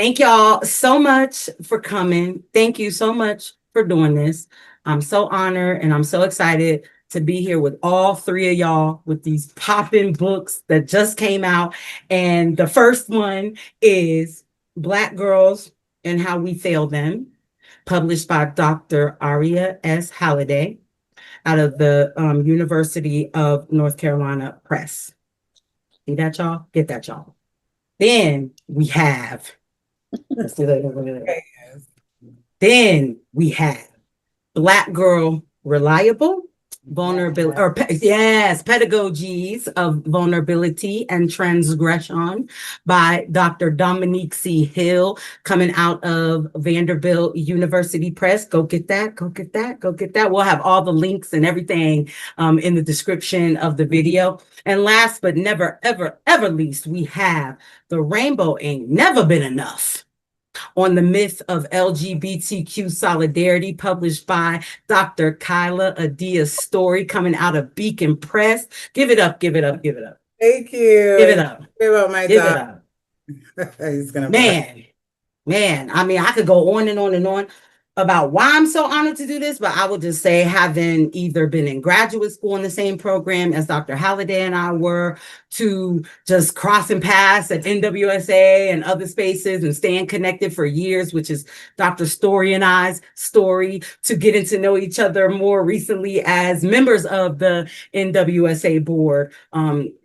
Thank y'all so much for coming. Thank you so much for doing this. I'm so honored and I'm so excited to be here with all three of y'all with these popping books that just came out. And the first one is Black Girls and How We Fail Them, published by Dr. Aria S. Halliday out of the University of North Carolina Press. See that, y'all? Get that, y'all. Then we have, let's do that. Then we have Black Girl Reliable, Vulnerability, or yes, Pedagogies of Vulnerability and Transgression by Dr. Dominique C. Hill, coming out of Vanderbilt University Press. Go get that, go get that, go get that. We'll have all the links and everything in the description of the video. And last but never, ever, ever least, we have The Rainbow Ain't Never Been Enough, on the myth of LGBTQ solidarity, published by Dr. Kyla Adia Story, coming out of Beacon Press. Give it up, give it up, give it up. Thank you. Give it up. Give up my Give job. it up. He's gonna Man, I mean, I could go on and on and on about why I'm so honored to do this, but I will just say, having either been in graduate school in the same program as Dr. Halliday and I were, to just crossing paths at NWSA and other spaces and staying connected for years, which is Dr. Story and I's story, to getting to know each other more recently as members of the NWSA board.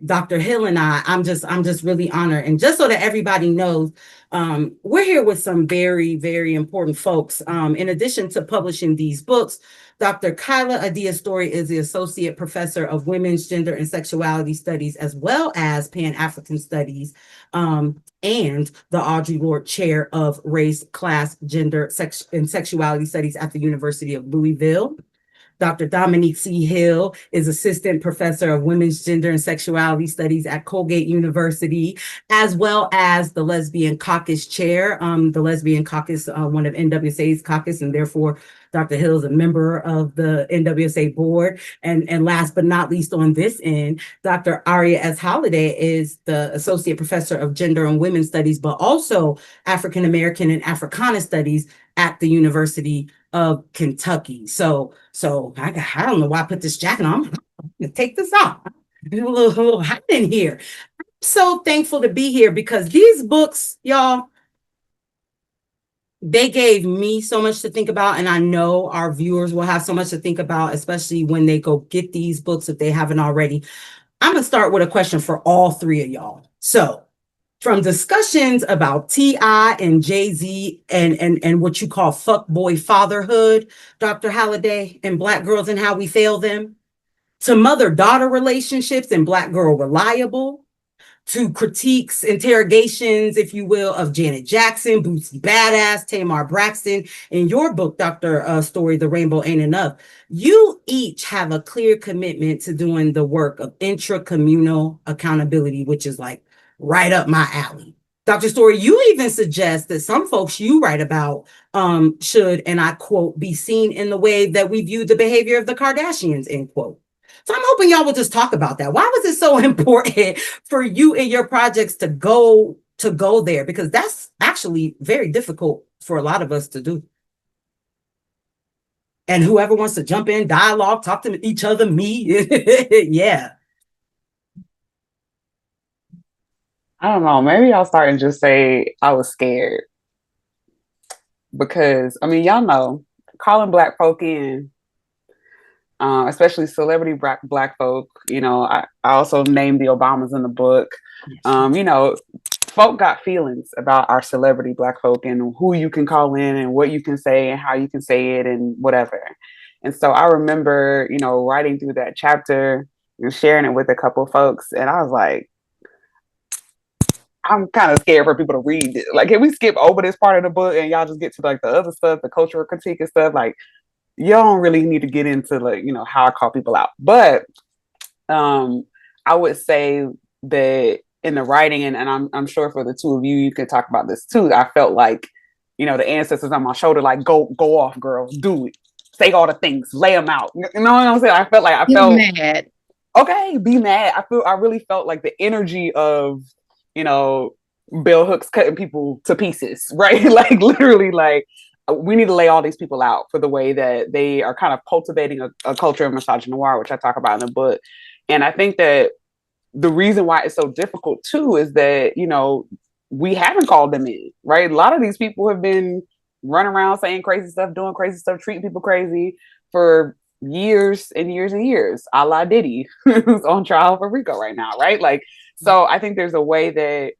Dr. Hill and I'm just really honored. And just so that everybody knows, we're here with some very, very important folks. In addition to publishing these books, Dr. Kyla Adia Story is the Associate Professor of Women's Gender and Sexuality Studies, as well as Pan-African Studies, and the Audre Lorde Chair of Race, Class, Gender, Sex, and Sexuality Studies at the University of Louisville. Dr. Dominique C. Hill is Assistant Professor of Women's Gender and Sexuality Studies at Colgate University, as well as the Lesbian Caucus Chair. The Lesbian Caucus, one of NWSA's caucus, and therefore Dr. Hill is a member of the NWSA board. And last but not least on this end, Dr. Aria S. Halliday is the Associate Professor of Gender and Women's Studies, but also African American and Africana Studies at the University of Kentucky. So I don't know why I put this jacket on. I'm gonna take this off. It's a little hot in here. I'm so thankful to be here because these books, y'all, they gave me so much to think about, and I know our viewers will have so much to think about, especially when they go get these books if they haven't already. I'm gonna start with a question for all three of y'all. So, from discussions about T.I. and Jay-Z and what you call fuckboy fatherhood, Dr. Halliday, and Black Girls and How We Fail Them, to mother-daughter relationships and Black Girl Reliable, to critiques, interrogations, if you will, of Janet Jackson, Bootsy Badass, Tamar Braxton. In your book, Dr. Story, The Rainbow Ain't Enough, you each have a clear commitment to doing the work of intra-communal accountability, which is like right up my alley. Dr. Story, you even suggest that some folks you write about should, and I quote, be seen in the way that we view the behavior of the Kardashians, end quote. So I'm hoping y'all will just talk about that. Why was it so important for you and your projects to go there? Because that's actually very difficult for a lot of us to do. And whoever wants to jump in, dialogue, talk to each other, me, yeah. I don't know. Maybe I'll start and just say I was scared. Because, I mean, y'all know, calling Black folk in, especially celebrity black folk, you know, I also named the Obamas in the book. You know, folk got feelings about our celebrity Black folk and who you can call in and what you can say and how you can say it and whatever. And so I remember, you know, writing through that chapter and sharing it with a couple of folks. And I was like, I'm kind of scared for people to read it. Like, can we skip over this part of the book and y'all just get to like the other stuff, the cultural critique and stuff? Like, y'all don't really need to get into like, you know, how I call people out. But I would say that in the writing, and I'm sure for the two of you, you could talk about this too. I felt like, you know, the ancestors on my shoulder, like, go off, girls, do it. Say all the things, lay them out. You know what I'm saying? I felt like mad. Okay, be mad. I really felt like the energy of, you know, bell hooks cutting people to pieces, right? Like literally, like we need to lay all these people out for the way that they are kind of cultivating a culture of misogynoir, which I talk about in the book. And I think that the reason why it's so difficult too is that, you know, we haven't called them in, right? A lot of these people have been running around saying crazy stuff, doing crazy stuff, treating people crazy for years and years and years, a la Diddy, who's on trial for RICO right now, right? Like, so I think there's a way that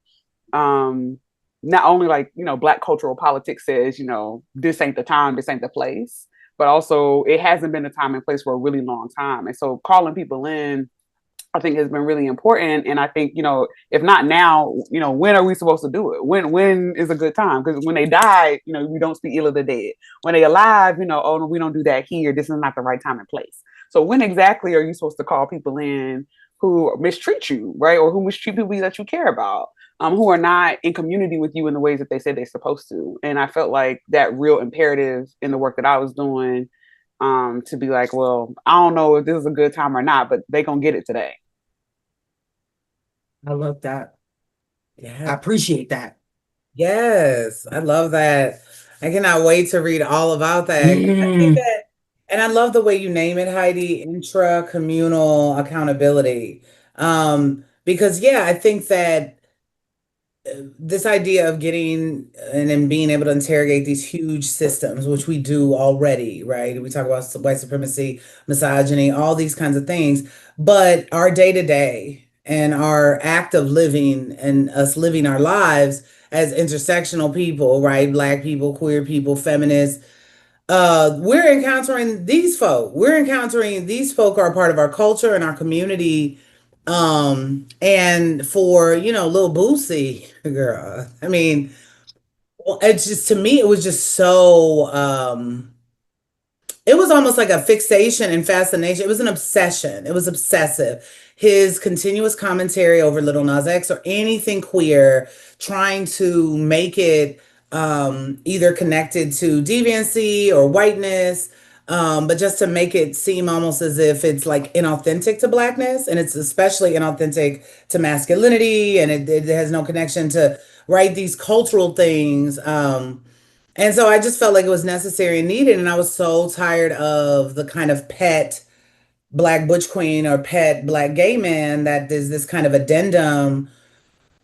not only, like, you know, black cultural politics says, you know, this ain't the time, this ain't the place, but also it hasn't been a time and place for a really long time. And so calling people in, I think, has been really important. And I think, you know, if not now, you know, when are we supposed to do it? When is a good time? Because when they die, you know, we don't speak ill of the dead. When they alive, you know, oh no, we don't do that here. This is not the right time and place. So when exactly are you supposed to call people in who mistreat you, right? Or who mistreat people that you care about? Who are not in community with you in the ways that they said they're supposed to. And I felt like that real imperative in the work that I was doing, to be like, well, I don't know if this is a good time or not, but they gonna get it today. I love that. I Yeah. appreciate that. Yes, I love that. I cannot wait to read all about that. I think Mm, that, and I love the way you name it, Heidi, intra-communal accountability. Because yeah, I think that this idea of getting and then being able to interrogate these huge systems, which we do already, right? We talk about white supremacy, misogyny, all these kinds of things, but our day to day and our act of living and us living our lives as intersectional people, right? Black people, queer people, feminists, we're encountering these folk. We're encountering these folk are a part of our culture and our community. And for, you know, little Boosie, girl, I mean, well, it's just, to me, it was just so it was almost like a fixation and fascination. It was an obsession. It was obsessive. His continuous commentary over Little Nas X or anything queer, trying to make it either connected to deviancy or whiteness, but just to make it seem almost as if it's like inauthentic to blackness, and it's especially inauthentic to masculinity, and it has no connection to right these cultural things. And so I just felt like it was necessary and needed. And I was so tired of the kind of pet black butch queen or pet black gay man that there's this kind of addendum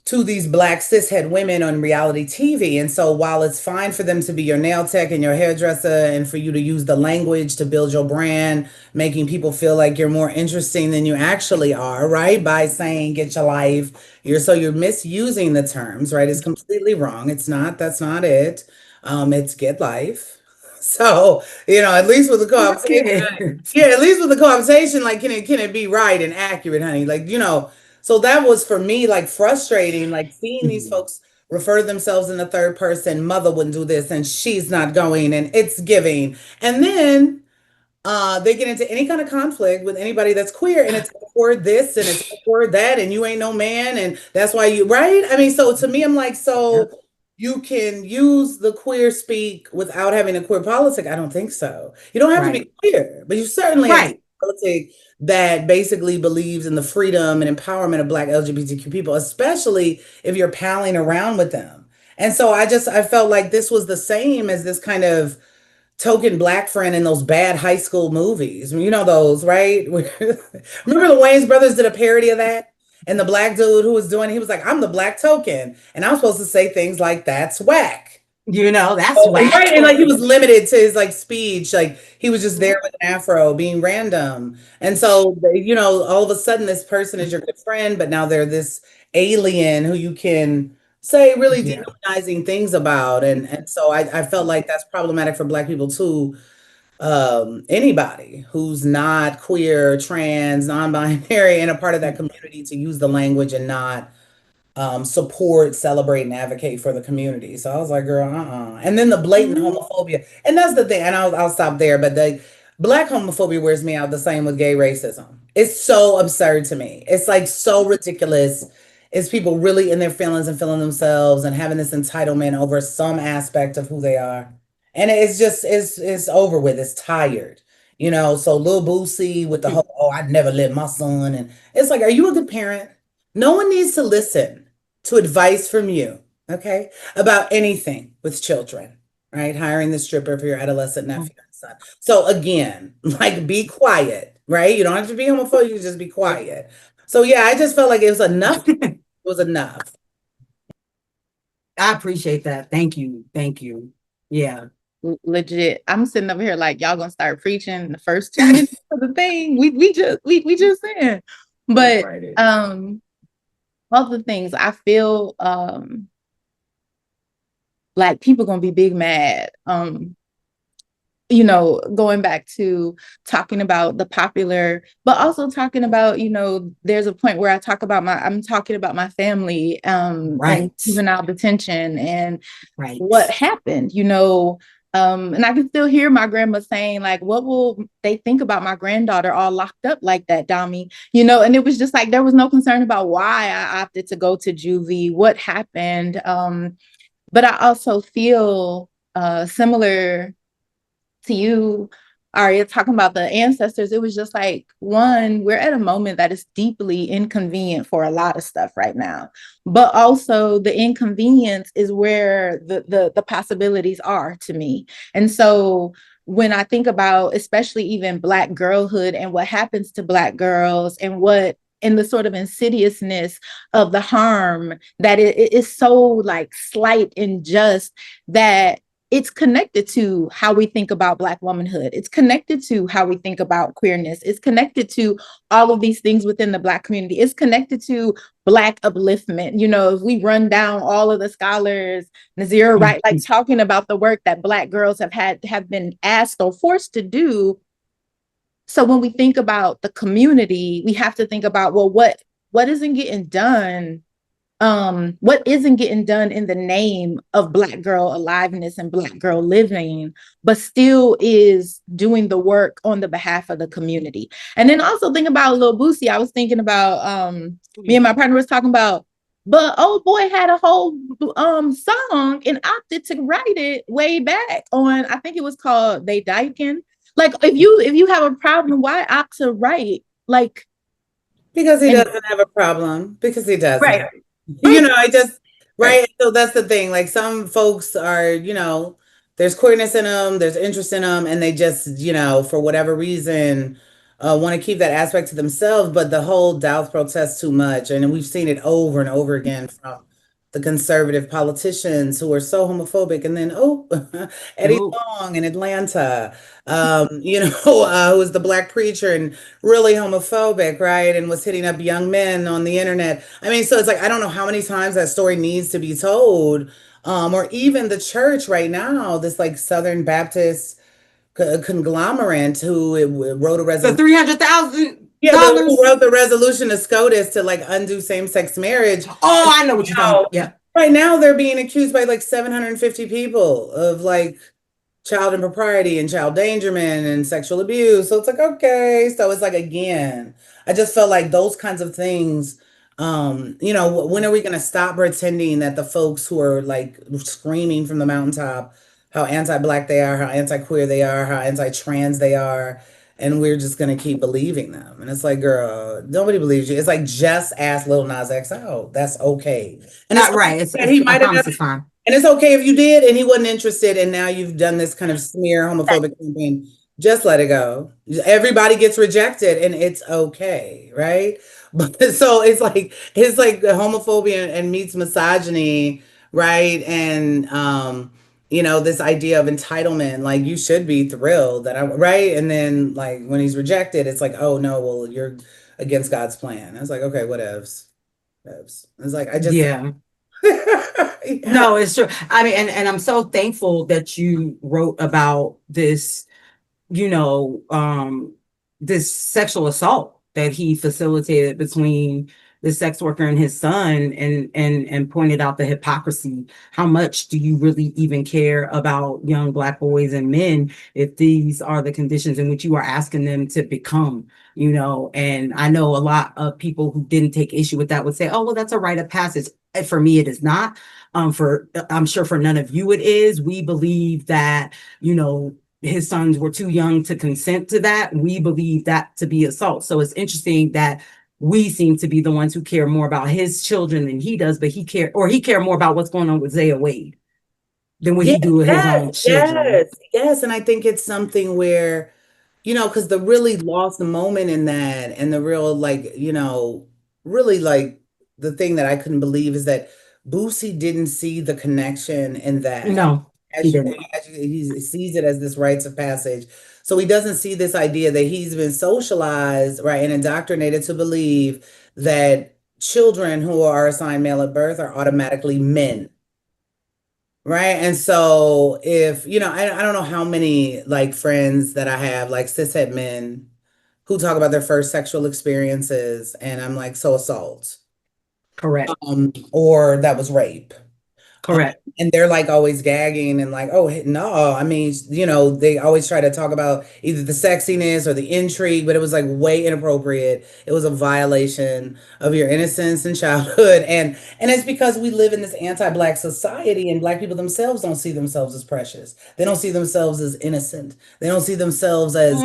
to these black cishet women on reality TV. And so while it's fine for them to be your nail tech and your hairdresser and for you to use the language to build your brand, making people feel like you're more interesting than you actually are, right? By saying get your life. You're misusing the terms, right? It's completely wrong. It's not, that's not it. It's get life. So, you know, at least with the conversation, okay. yeah, at least with the conversation, like, can it be right and accurate, honey? Like, you know, so that was for me like frustrating, like seeing these folks refer to themselves in the third person. Mother wouldn't do this, and she's not going, and it's giving. And then they get into any kind of conflict with anybody that's queer, and it's word this and it's word that, and you ain't no man, and that's why you right. I mean, so to me, I'm like, so Yep. you can use the queer speak without having a queer politic? I don't think so. You don't have to Right. be queer, but you certainly have to be Right. politic that basically believes in the freedom and empowerment of Black LGBTQ people, especially if you're palling around with them. And so I felt like this was the same as this kind of token black friend in those bad high school movies. You know those, right? Remember the Wayans brothers did a parody of that? And the black dude who was doing, he was like, I'm the black token. And I'm supposed to say things like, that's whack. You know, that's Oh, whack. right. And like he was limited to his like speech. Like he was just Mhm. there with an afro being random. And so, you know, all of a sudden this person is your good friend, but now they're this alien who you can say really Yeah. dehumanizing things about. And so I felt like that's problematic for Black people too. Anybody who's not queer, trans, non-binary, and a part of that community to use the language and not support, celebrate, and advocate for the community. So I was like, girl, And then the blatant Mhm. homophobia. And that's the thing, and I'll stop there, but the black homophobia wears me out the same with gay racism. It's so absurd to me. It's like so ridiculous. It's people really in their feelings and feeling themselves and having this entitlement over some aspect of who they are. And it's just it's over with. It's tired. You know, so Lil Boosie with the whole, oh, I'd never let my son. And it's like, are you a good parent? No one needs to listen. to advice from you, okay, about anything with children, right? Hiring the stripper for your adolescent nephew and son. So again, like be quiet, right? You don't have to be homophobic, you just be quiet. So yeah, I just felt like it was enough. It was enough. I appreciate that. Thank you. Thank you. Yeah. Legit. I'm sitting over here like y'all gonna start preaching the first 2 minutes of the thing. We just saying. But all the things I feel like people gonna be big mad. Going back to talking about the popular, but also talking about, there's a point where I'm talking about my family, and juvenile detention and what happened, and I can still hear my grandma saying, like, what will they think about my granddaughter all locked up like that, Dami? And it was just like, there was no concern about why I opted to go to juvie, what happened. But I also feel similar to you, Aria, talking about the ancestors. It was just like, one, we're at a moment that is deeply inconvenient for a lot of stuff right now, but also the inconvenience is where the possibilities are to me. And so when I think about especially even Black girlhood and what happens to Black girls and the sort of insidiousness of the harm that it is so like slight and just that it's connected to how we think about Black womanhood. It's connected to how we think about queerness. It's connected to all of these things within the Black community. It's connected to Black upliftment. If we run down all of the scholars, Nazira Wright, like talking about the work that Black girls have been asked or forced to do. So when we think about the community, we have to think about, well, what isn't getting done? What isn't getting done in the name of Black girl aliveness and Black girl living, but still is doing the work on the behalf of the community. And then also think about Lil Boosie. I was thinking about, me and my partner was talking about, but old boy had a whole song and opted to write it way back on, I think it was called They Dykin. Like, if you have a problem, why opt to write? Like, because he doesn't have a problem. Because he doesn't. Right. I just, right. So that's the thing. Like some folks are, there's queerness in them, there's interest in them, and they just, for whatever reason, want to keep that aspect to themselves. But the whole Doubt protests too much. And we've seen it over and over again from the conservative politicians who are so homophobic. And then, Eddie Long in Atlanta, who was the Black preacher and really homophobic, right? And was hitting up young men on the internet. I mean, so it's like, I don't know how many times that story needs to be told. Or even the church right now, this like Southern Baptist conglomerate who wrote a resolution. The $300,000. Yeah, who wrote the resolution to SCOTUS to like undo same-sex marriage. Oh, I know what you're talking about. Yeah. Right now they're being accused by like 750 people of like child impropriety and child endangerment and sexual abuse. So it's like, okay. So it's like, again, I just felt like those kinds of things, when are we going to stop pretending that the folks who are like screaming from the mountaintop how anti-Black they are, how anti-queer they are, how anti-trans they are, and we're just going to keep believing them? And it's like, girl, nobody believes you. It's like, just ask Lil Nas X out. That's okay. And not right. He might have done. Fine. And it's okay if you did and he wasn't interested, and now you've done this kind of smear homophobic campaign. Just let it go. Everybody gets rejected and it's okay, right? But so it's like homophobia and meets misogyny, right? And this idea of entitlement, like you should be thrilled that right? And then like when he's rejected, it's like, oh no, well, you're against God's plan. I was like, okay, whatevs. It's like, I just yeah. No, it's true. I mean, and I'm so thankful that you wrote about this, this sexual assault that he facilitated between the sex worker and his son, and pointed out the hypocrisy. How much do you really even care about young Black boys and men if these are the conditions in which you are asking them to become? And I know a lot of people who didn't take issue with that would say, oh, well, that's a rite of passage. For me, it is not. I'm sure for none of you it is. We believe that, his sons were too young to consent to that. We believe that to be assault. So it's interesting that we seem to be the ones who care more about his children than he does, but he care more about what's going on with Zaya Wade than what he do with his own children. Yes. And I think it's something where, because the really lost moment in that, and the real, like, really, like, the thing that I couldn't believe is that Boosie didn't see the connection in that. No, he didn't. He sees it as this rites of passage. So he doesn't see this idea that he's been socialized, right, and indoctrinated to believe that children who are assigned male at birth are automatically men. Right. And so if, I don't know how many like friends that I have, like cishet men who talk about their first sexual experiences, and I'm like, so assault. Correct. Or that was rape. Correct. And they're like always gagging and like, oh, no. I mean, they always try to talk about either the sexiness or the intrigue, but it was like way inappropriate. It was a violation of your innocence and childhood. And it's because we live in this anti-Black society, and Black people themselves don't see themselves as precious. They don't see themselves as innocent. They don't see themselves as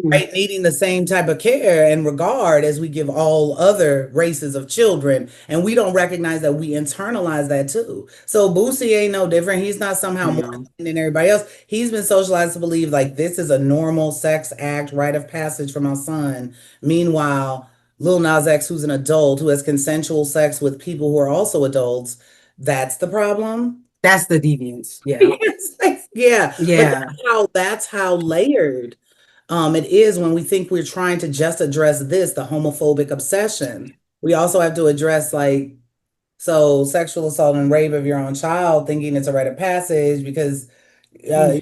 right, needing the same type of care and regard as we give all other races of children. And we don't recognize that we internalize that too. So Boosie ain't no different. He's not somehow more than everybody else. He's been socialized to believe like this is a normal sex act, rite of passage for my son. Meanwhile, Lil Nas X, who's an adult, who has consensual sex with people who are also adults, that's the problem. That's the deviance. Yeah. Yeah. Yeah. But that's how layered it is when we think we're trying to just address this, the homophobic obsession. We also have to address like, so sexual assault and rape of your own child, thinking it's a rite of passage because, so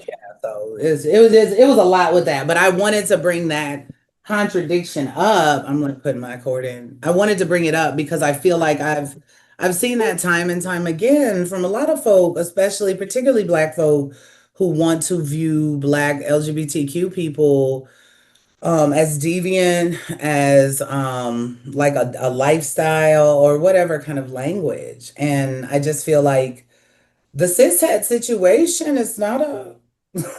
it was a lot with that. But I wanted to bring that contradiction up. I'm like putting my cord in. I wanted to bring it up because I feel like I've seen that time and time again from a lot of folk, especially particularly Black folk, who want to view Black LGBTQ people as deviant, as like a lifestyle or whatever kind of language. And I just feel like the cishet situation is not a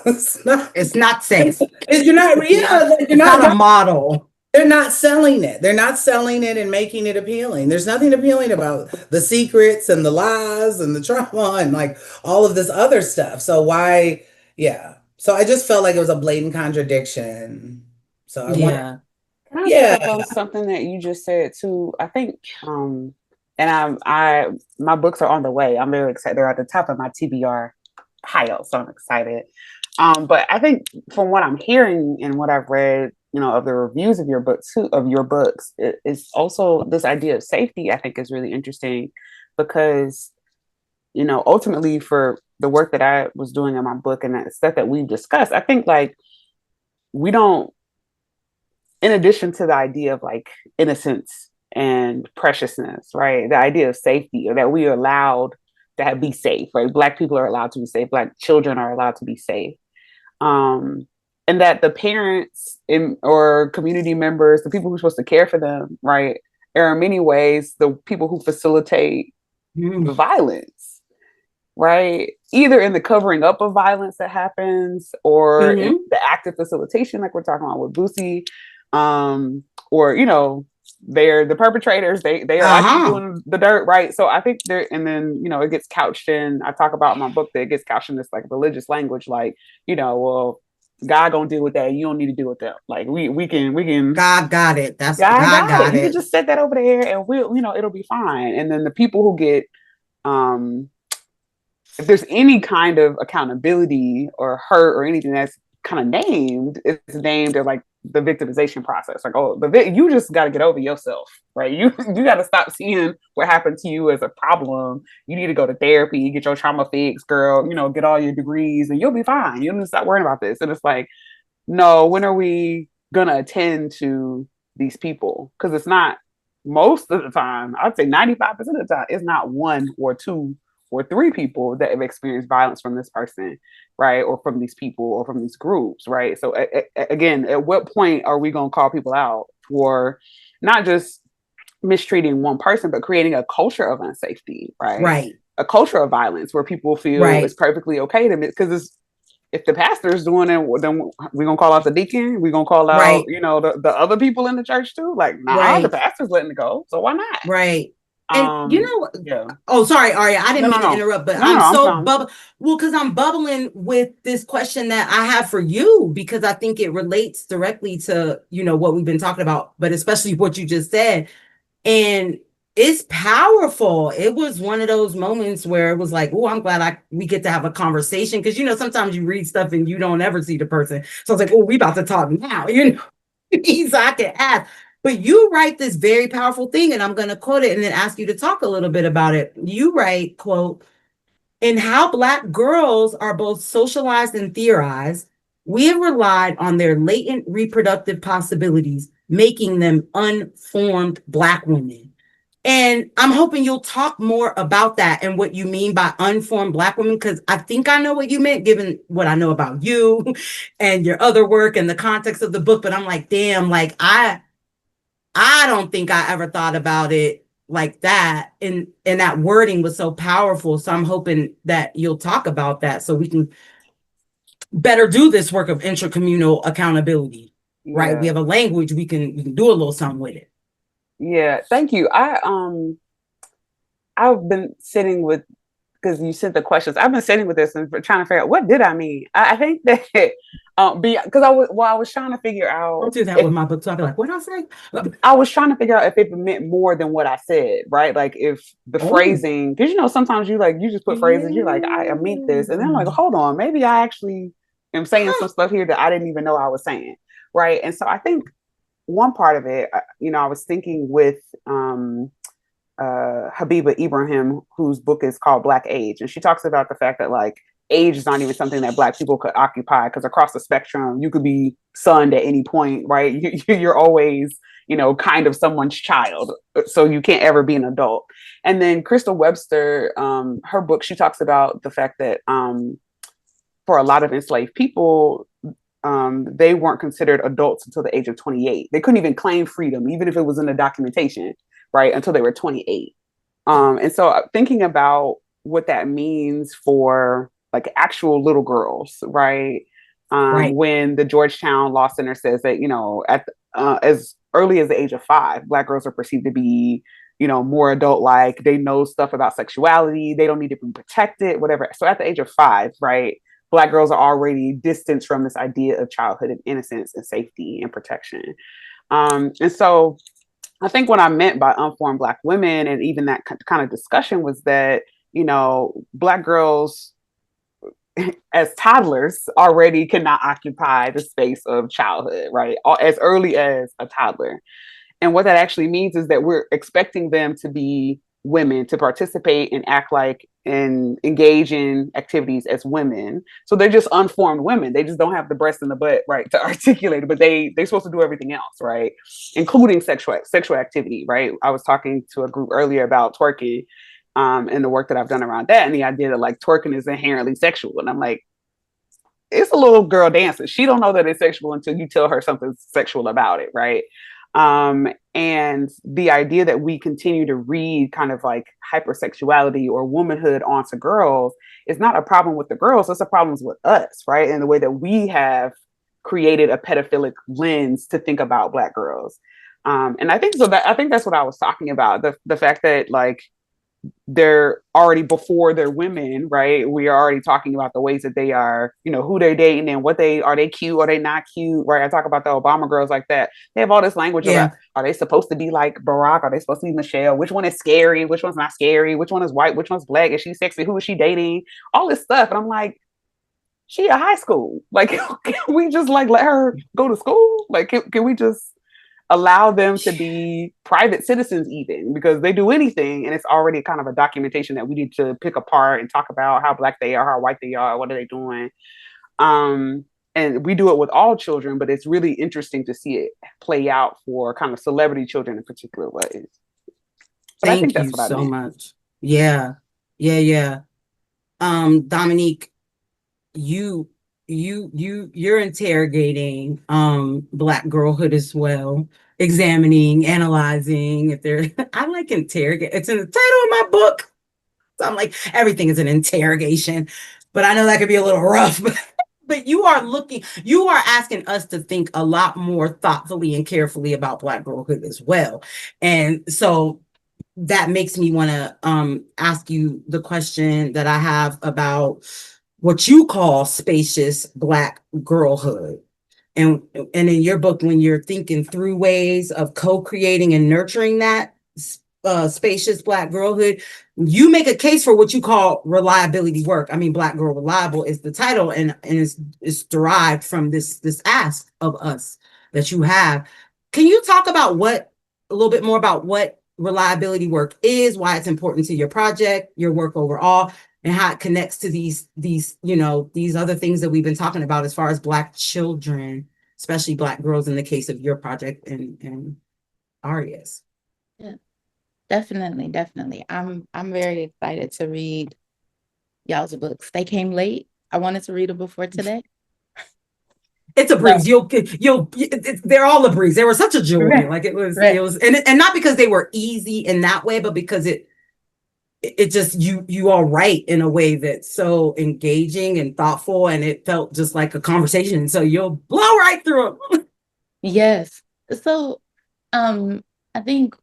it's not safe. You're not, you're not a model. They're not selling it. They're not selling it and making it appealing. There's nothing appealing about the secrets and the lies and the trauma and like all of this other stuff. So why, yeah. So I just felt like it was a blatant contradiction. So I want, Can I pick up on something that you just said too? I think, and my books are on the way. I'm very excited. They're at the top of my TBR pile, so I'm excited. But I think from what I'm hearing and what I've read, of the reviews of your books, it's also this idea of safety. I think is really interesting because, ultimately for the work that I was doing in my book and that stuff that we've discussed, I think like we don't. In addition to the idea of like innocence and preciousness, right? The idea of safety, or that we are allowed to be safe, right? Black people are allowed to be safe. Black children are allowed to be safe. And that the parents or community members, the people who are supposed to care for them, right, are in many ways the people who facilitate the violence, right? Either in the covering up of violence that happens or in the active facilitation, like we're talking about with Boosie. Or they're the perpetrators, they are actually doing the dirt, right? So I think and then it gets couched in, I talk about in my book that it gets couched in this like religious language, like well, God gonna deal with that, you don't need to deal with that, like we can God got it, that's God got it. You can just set that over there and we'll it'll be fine. And then the people who get if there's any kind of accountability or hurt or anything that's kind of named, it's named as like the victimization process. Like, you just got to get over yourself, right? You got to stop seeing what happened to you as a problem. You need to go to therapy, get your trauma fixed, girl. Get all your degrees, and you'll be fine. You don't need to stop worrying about this. And it's like, no, when are we gonna attend to these people? Because it's not most of the time. I'd say 95% of the time, it's not one or two or three people that have experienced violence from this person, right? Or from these people or from these groups, right? So again, at what point are we going to call people out for not just mistreating one person, but creating a culture of unsafety, right? Right. A culture of violence where people feel it's perfectly okay to, because if the pastor's doing it, then we're gonna call out the deacon. We're gonna call out, the other people in the church too. Like, nah, the pastor's letting it go. So why not? Right. And yeah. Oh, sorry, Aria, I didn't mean to interrupt, but I'm so because I'm bubbling with this question that I have for you, because I think it relates directly to, what we've been talking about, but especially what you just said. And it's powerful. It was one of those moments where it was like, oh, I'm glad we get to have a conversation, because sometimes you read stuff and you don't ever see the person. So it's like, oh, we about to talk now, so I can ask. But you write this very powerful thing, and I'm going to quote it and then ask you to talk a little bit about it. You write, quote, "In how Black girls are both socialized and theorized, we have relied on their latent reproductive possibilities, making them unformed Black women." And I'm hoping you'll talk more about that and what you mean by unformed Black women, because I think I know what you meant, given what I know about you and your other work and the context of the book. But I'm like, damn, like I don't think I ever thought about it like that. And that wording was so powerful. So I'm hoping that you'll talk about that so we can better do this work of intracommunal accountability. Yeah. Right? We have a language, we can do a little something with it. Yeah, thank you. I've been sitting with, because you sent the questions, I've been sitting with this and trying to figure out, what did I mean? I think that because I was trying to figure out. I'll do that with my book. So I'll be like, what did I say? I was trying to figure out if it meant more than what I said, right? Like if the phrasing, because sometimes you just put phrases, you're like, I mean this, and then I'm like, hold on, maybe I actually am saying some stuff here that I didn't even know I was saying, right? And so I think one part of it, I was thinking with Habiba Ibrahim, whose book is called Black Age, and she talks about the fact that like age is not even something that Black people could occupy, because across the spectrum you could be sunned at any point, right? You're always kind of someone's child, so you can't ever be an adult. And then Crystal Webster, her book, she talks about the fact that for a lot of enslaved people, they weren't considered adults until the age of 28. They couldn't even claim freedom, even if it was in the documentation, right, until they were 28. And so thinking about what that means for like actual little girls, right? Right. When the Georgetown Law Center says that, at as early as the age of 5, Black girls are perceived to be, more adult-like. They know stuff about sexuality. They don't need to be protected, whatever. So at the age of 5, right, Black girls are already distanced from this idea of childhood and innocence and safety and protection. And so I think what I meant by unformed Black women, and even that kind of discussion, was that, Black girls as toddlers already cannot occupy the space of childhood, right? As early as a toddler. And what that actually means is that we're expecting them to be women, to participate and act like and engage in activities as women. So they're just unformed women. They just don't have the breast and the butt, right, to articulate it, but they're supposed to do everything else, right? Including sexual activity, right? I was talking to a group earlier about twerking, and the work that I've done around that, and the idea that like twerking is inherently sexual. And I'm like, it's a little girl dancing. She don't know that it's sexual until you tell her something sexual about it, right? And the idea that we continue to read kind of like hypersexuality or womanhood onto girls is not a problem with the girls, it's a problem with us, right? And the way that we have created a pedophilic lens to think about Black girls. And I think that's what I was talking about. The fact that like they're already, before they're women, right? We are already talking about the ways that they are, who they're dating and are they cute? Are they not cute? Right. I talk about the Obama girls like that. They have all this language about, are they supposed to be like Barack? Are they supposed to be Michelle? Which one is scary? Which one's not scary? Which one is white? Which one's Black? Is she sexy? Who is she dating? All this stuff. And I'm like, she a high school. Like, can we just like let her go to school? Like, can we just allow them to be private citizens, even, because they do anything and it's already kind of a documentation that we need to pick apart and talk about how Black they are, how white they are, what are they doing. And we do it with all children, but it's really interesting to see it play out for kind of celebrity children in particular ways. But I think that's what I meant. Much. Yeah. Dominique, you're interrogating Black girlhood as well, examining, analyzing. If they're I like interrogate, it's in the title of my book, so I'm like, everything is an interrogation, but I know that could be a little rough. But you are asking us to think a lot more thoughtfully and carefully about Black girlhood as well. And so that makes me want to ask you the question that I have about what you call spacious Black girlhood. And in your book, when you're thinking through ways of co-creating and nurturing that spacious Black girlhood, you make a case for what you call reliability work. I mean, Black Girl Reliable is the title, and it's derived from this ask of us that you have. Can you talk about a little bit more about what reliability work is, why it's important to your project, your work overall, and how it connects to these these other things that we've been talking about as far as Black children, especially Black girls in the case of your project and Aria's. Yeah, definitely. I'm very excited to read y'all's books. They came late. I wanted to read them before today. It's a breeze. They're all a breeze. They were such a joy. Right. Like it was, Right. it was, and not because they were easy in that way, but because it just, you all write in a way that's so engaging and thoughtful, and it felt just like a conversation. So you'll blow right through them. Yes. So, I think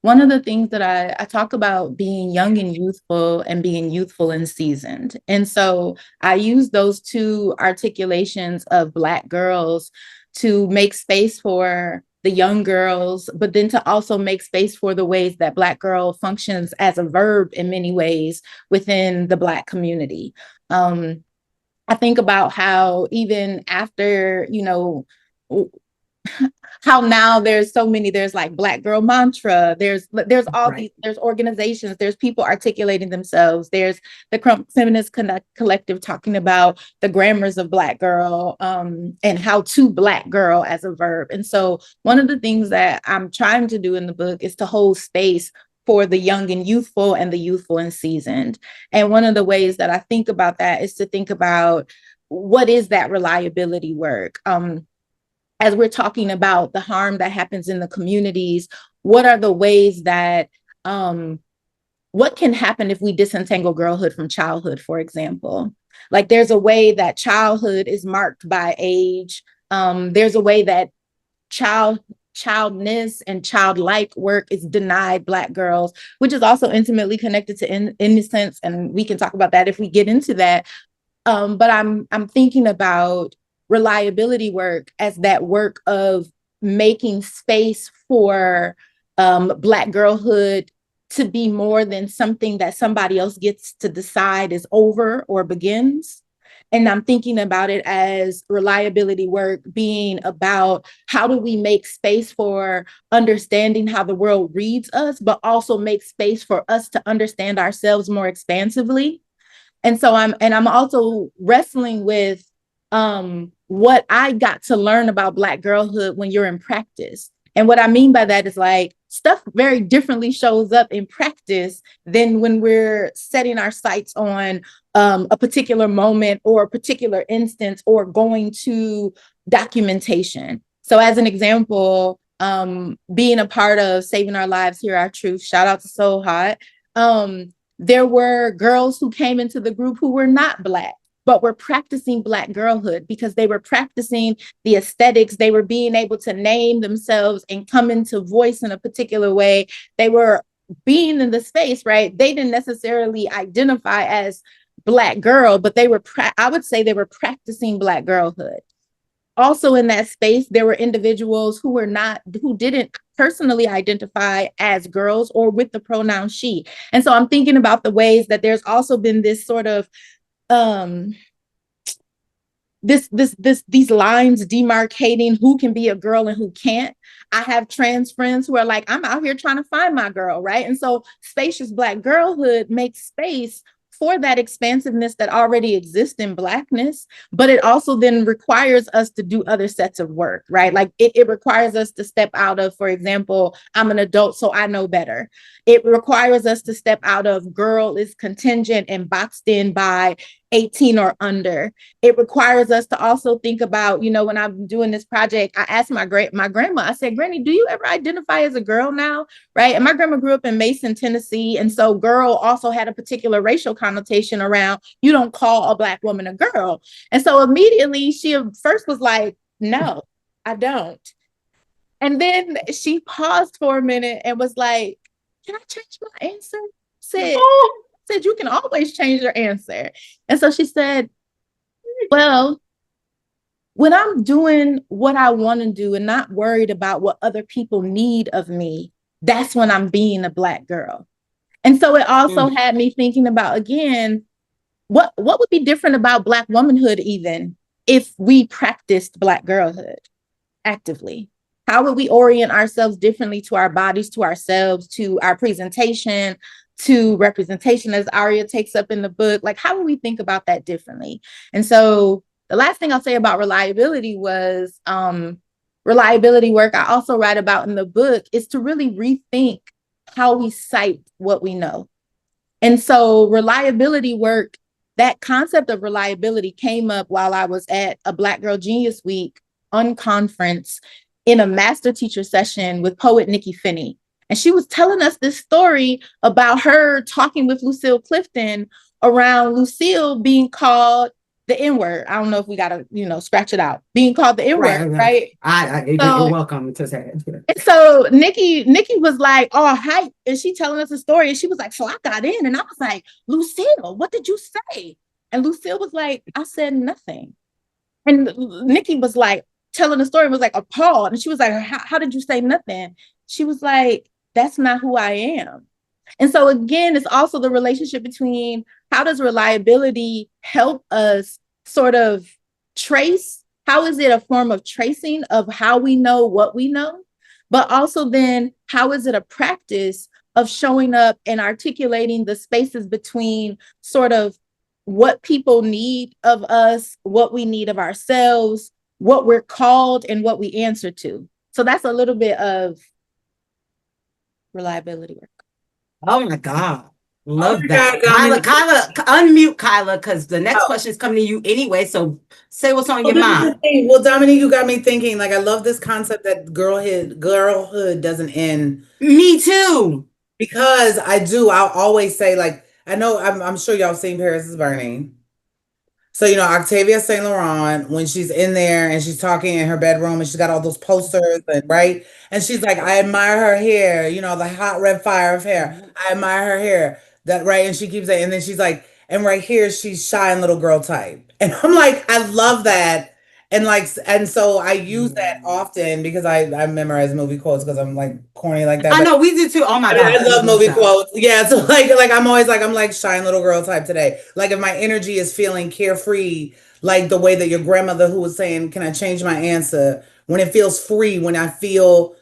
one of the things that I talk about being young and youthful and being youthful and seasoned. And so I use those two articulations of Black girls to make space for the young girls, but then to also make space for the ways that Black girl functions as a verb in many ways within the Black community. I think about how even after, how now there's like Black girl mantra, there's all these, there's organizations, there's people articulating themselves, there's the feminist collective talking about the grammars of Black girl, and how to Black girl as a verb. And so one of the things that I'm trying to do in the book is to hold space for the young and youthful and the youthful and seasoned. And one of the ways that I think about that is to think about what is that reliability work? As we're talking about the harm that happens in the communities, what are the ways that, what can happen if we disentangle girlhood from childhood, for example? Like there's a way that childhood is marked by age. There's a way that childness and childlike work is denied Black girls, which is also intimately connected to innocence. And we can talk about that if we get into that. But I'm thinking about reliability work as that work of making space for Black girlhood to be more than something that somebody else gets to decide is over or begins. And I'm thinking about it as reliability work being about how do we make space for understanding how the world reads us, but also make space for us to understand ourselves more expansively. And so I'm also wrestling with what I got to learn about Black girlhood when you're in practice. And what I mean by that is like stuff very differently shows up in practice than when we're setting our sights on a particular moment or a particular instance or going to documentation. So as an example, being a part of Saving Our Lives, Hear Our Truth, shout out to So Hot. There were girls who came into the group who were not Black, but were practicing Black girlhood because they were practicing the aesthetics. They were being able to name themselves and come into voice in a particular way. They were being in the space, right? They didn't necessarily identify as Black girl, but I would say they were practicing Black girlhood. Also in that space, there were individuals who didn't personally identify as girls or with the pronoun she. And so I'm thinking about the ways that there's also been this sort of these lines demarcating who can be a girl and who can't. I have trans friends who are like, I'm out here trying to find my girl, right? And so spacious Black girlhood makes space for that expansiveness that already exists in Blackness, but it also then requires us to do other sets of work, right? Like it requires us to step out of, for example, I'm an adult, so I know better. It requires us to step out of girl is contingent and boxed in by 18 or under. It requires us to also think about, you know, when I'm doing this project, I asked my grandma, I said, Granny, do you ever identify as a girl now? Right. And my grandma grew up in Mason, Tennessee. And so girl also had a particular racial connotation around, you don't call a Black woman a girl. And so immediately she first was like, no, I don't. And then she paused for a minute and was like, can I change my answer? Said, you can always change your answer. And so she said, well, when I'm doing what I want to do and not worried about what other people need of me, that's when I'm being a Black girl. And so it also had me thinking about, again, what would be different about Black womanhood even if we practiced Black girlhood actively? How would we orient ourselves differently to our bodies, to ourselves, to our presentation, to representation, as Aria takes up in the book? Like, how would we think about that differently? And so the last thing I'll say about reliability was reliability work I also write about in the book is to really rethink how we cite what we know. And so reliability work, that concept of reliability came up while I was at a Black Girl Genius Week unconference in a master teacher session with poet Nikki Finney. And she was telling us this story about her talking with Lucille Clifton around Lucille being called the N-word. I don't know if we got to, you know, scratch it out. Being called the N-word, right? You're welcome to say it. And so Nikki was like, oh, hype. And she telling us a story. And she was like, so I got in. And I was like, Lucille, what did you say? And Lucille was like, I said nothing. And Nikki was like, telling the story, was like appalled. And she was like, how did you say nothing? She was like, that's not who I am. And so again, it's also the relationship between how does reliability help us sort of trace? How is it a form of tracing of how we know what we know? But also then how is it a practice of showing up and articulating the spaces between sort of what people need of us, what we need of ourselves, what we're called, and what we answer to. So that's a little bit of reliability work. Oh my God. Love that. Kyla, unmute Kyla, because the next question is coming to you anyway. So say what's on your mind. Well, Dominique, you got me thinking, like, I love this concept that girlhood doesn't end. Me too. Because I'll always say, like, I know, I'm sure y'all seen Paris is Burning. So, you know, Octavia St. Laurent, when she's in there and she's talking in her bedroom and she's got all those posters and right. And she's like, I admire her hair, you know, the hot red fire of hair. I admire her hair. That right. And she keeps saying, and then she's like, and right here, she's shy and little girl type. And I'm like, I love that. And like, and so I use that often because I memorize movie quotes because I'm like corny like that. I know we do too. Oh my God. I love movie quotes. Yeah. So like I'm always I'm shy little girl type today. Like if my energy is feeling carefree, like the way that your grandmother who was saying, can I change my answer? When it feels free, when I feel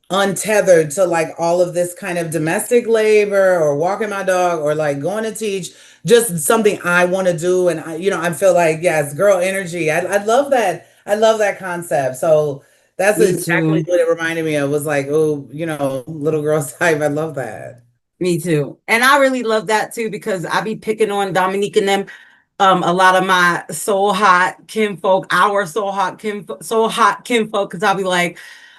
untethered to like all of this kind of domestic labor or walking my dog or like going to teach, just something I want to do. And I feel like, yes, girl energy. I love that. I love that concept. So that's exactly what it reminded me of, was like, oh, little girl type. I love that. Me too. And I really love that too, because I be picking on Dominique and them. A lot of my soul hot kinfolk, because I'll be like,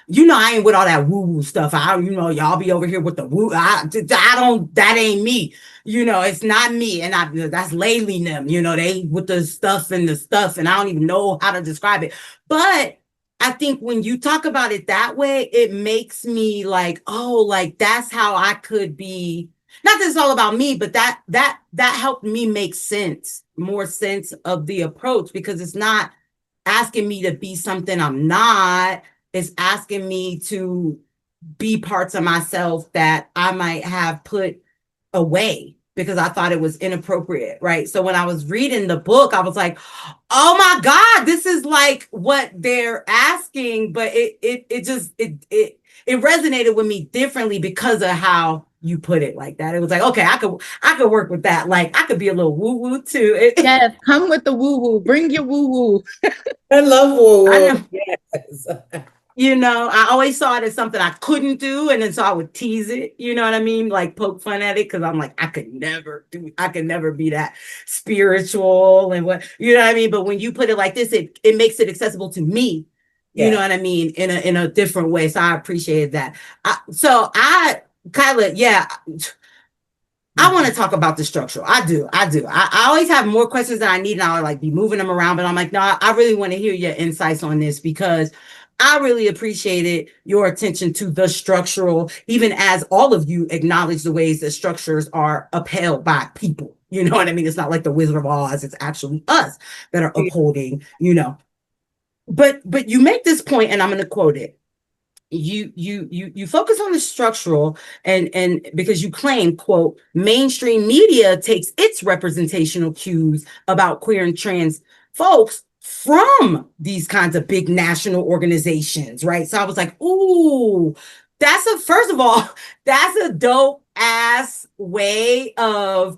I ain't with all that woo-woo stuff. Y'all be over here with the woo. That ain't me. It's not me. And that's Laylee them, they with the stuff, and I don't even know how to describe it. But I think when you talk about it that way, it makes me like, oh, like that's how I could be. Not that it's all about me, but that helped me make more sense of the approach, because it's not asking me to be something I'm not. It's asking me to be parts of myself that I might have put away because I thought it was inappropriate, right? So when I was reading the book, I was like, oh my God, this is like what they're asking, but it resonated with me differently because of how you put it like that. It was like, okay, I could work with that. Like I could be a little woo-woo too. Yes, come with the woo-woo. Bring your woo-woo. I love woo-woo. Yes. I always saw it as something I couldn't do. And then so I would tease it, you know what I mean? Like poke fun at it. Cause I'm like, I could never be that spiritual and what, you know what I mean? But when you put it like this, it makes it accessible to me. You know what I mean? In a different way. So I appreciate that. Kyla, yeah. I want to talk about the structural. I do. I always have more questions than I need, and I'll like be moving them around. But I'm like, no, I really want to hear your insights on this because I really appreciated your attention to the structural, even as all of you acknowledge the ways that structures are upheld by people. You know what I mean? It's not like the Wizard of Oz. It's actually us that are upholding, But you make this point, and I'm going to quote it. You focus on the structural and because you claim, quote, mainstream media takes its representational cues about queer and trans folks from these kinds of big national organizations, right? So I was like, ooh, first of all, that's a dope ass way of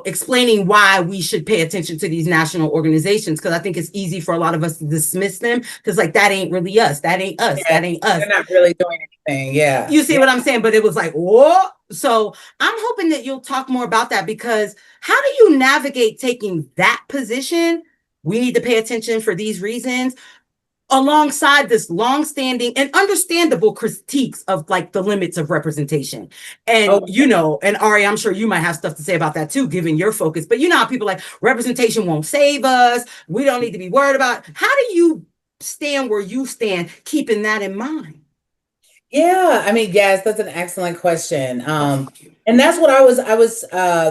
explaining why we should pay attention to these national organizations, because I think it's easy for a lot of us to dismiss them because like that ain't really us. That ain't us. Yeah, that ain't us. They're not really doing anything. Yeah. You see what I'm saying? But it was like, whoa. So I'm hoping that you'll talk more about that, because how do you navigate taking that position? We need to pay attention for these reasons, alongside this long-standing and understandable critiques of like the limits of representation. And and Ari, I'm sure you might have stuff to say about that too, given your focus. But how people like representation won't save us. We don't need to be worried about. How do you stand where you stand, keeping that in mind? Yeah, I mean, yes, that's an excellent question. And that's what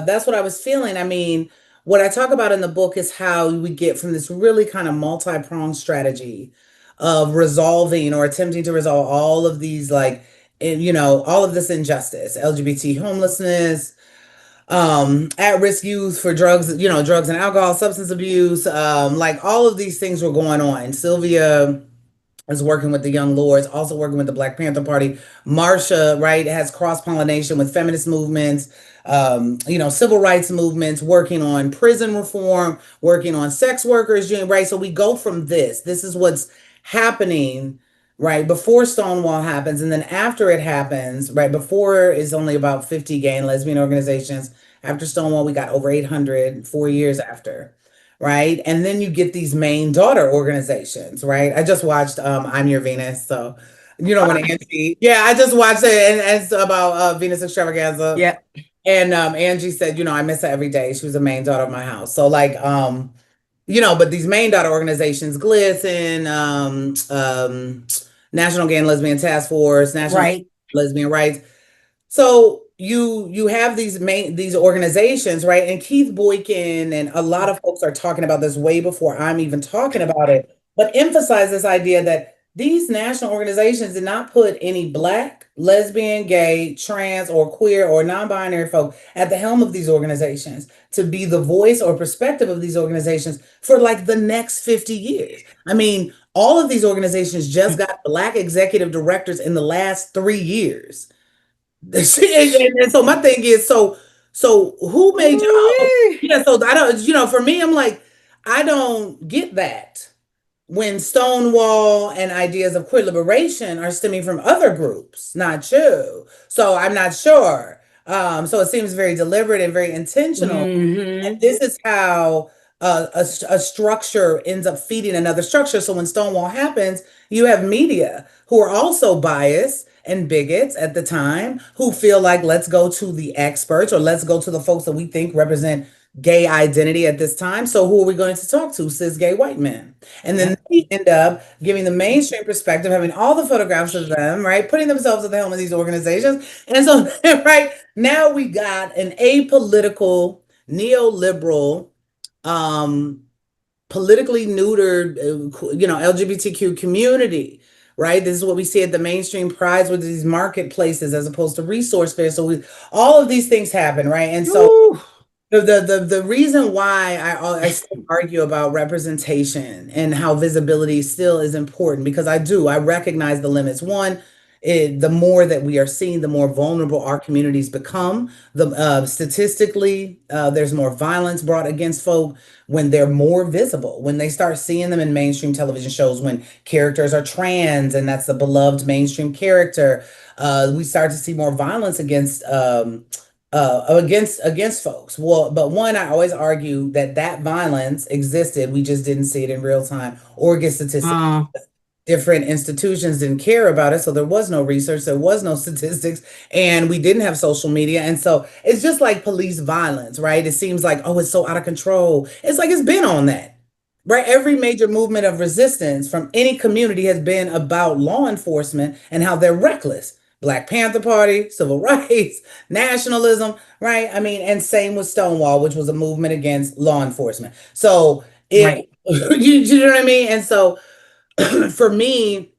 that's what I was feeling. I mean, what I talk about in the book is how we get from this really kind of multi-pronged strategy of resolving or attempting to resolve all of these all of this injustice, LGBT homelessness, at-risk youth for drugs, drugs and alcohol, substance abuse, like all of these things were going on. Sylvia is working with the Young Lords, also working with the Black Panther Party. Marsha, right, has cross-pollination with feminist movements, civil rights movements, working on prison reform, working on sex workers, right? So we go from this. This is what's happening, right, before Stonewall happens. And then after it happens, right, before is only about 50 gay and lesbian organizations. After Stonewall, we got over 800 4 years after. Right. And then you get these main daughter organizations, right? I just watched I'm Your Venus. So, when Angie, I just watched it, and it's about Venus Extravaganza. Yeah. And Angie said, I miss her every day. She was a main daughter of my house. So like, but these main daughter organizations, GLSEN, National Gay and Lesbian Task Force, National Lesbian Rights. So you have these organizations, right? And Keith Boykin and a lot of folks are talking about this way before I'm even talking about it, but emphasize this idea that these national organizations did not put any Black, lesbian, gay, trans, or queer or non-binary folk at the helm of these organizations to be the voice or perspective of these organizations for like the next 50 years. I mean, all of these organizations just got Black executive directors in the last 3 years. And so my thing is, so who made y'all? Yeah, so I don't, for me, I'm like, I don't get that when Stonewall and ideas of queer liberation are stemming from other groups, not you. So I'm not sure. So it seems very deliberate and very intentional. And this is how a structure ends up feeding another structure. So when Stonewall happens, you have media who are also biased and bigots at the time, who feel like, let's go to the experts or let's go to the folks that we think represent gay identity at this time. So who are we going to talk to? Cis gay white men. And then they end up giving the mainstream perspective, having all the photographs of them, right? Putting themselves at the helm of these organizations. And so, right, now we got an apolitical, neoliberal, politically neutered, LGBTQ community, right? This is what we see at the mainstream prides with these marketplaces as opposed to resource fairs. So all of these things happen, right? And so the reason why I still argue about representation and how visibility still is important, because I recognize the limits. One, the more that we are seeing, the more vulnerable our communities become. Statistically, there's more violence brought against folk when they're more visible, when they start seeing them in mainstream television shows, when characters are trans and that's the beloved mainstream character. We start to see more violence against folks. Well, but one, I always argue that that violence existed. We just didn't see it in real time or get statistics. Different institutions didn't care about it, so there was no research, there was no statistics, and we didn't have social media. And so it's just like police violence, right? It seems like, oh, it's so out of control. It's like it's been on that, right? Every major movement of resistance from any community has been about law enforcement and how they're reckless. Black Panther Party, civil rights, nationalism, right? I mean, and same with Stonewall, which was a movement against law enforcement. So Right. you know what I mean? And so for me,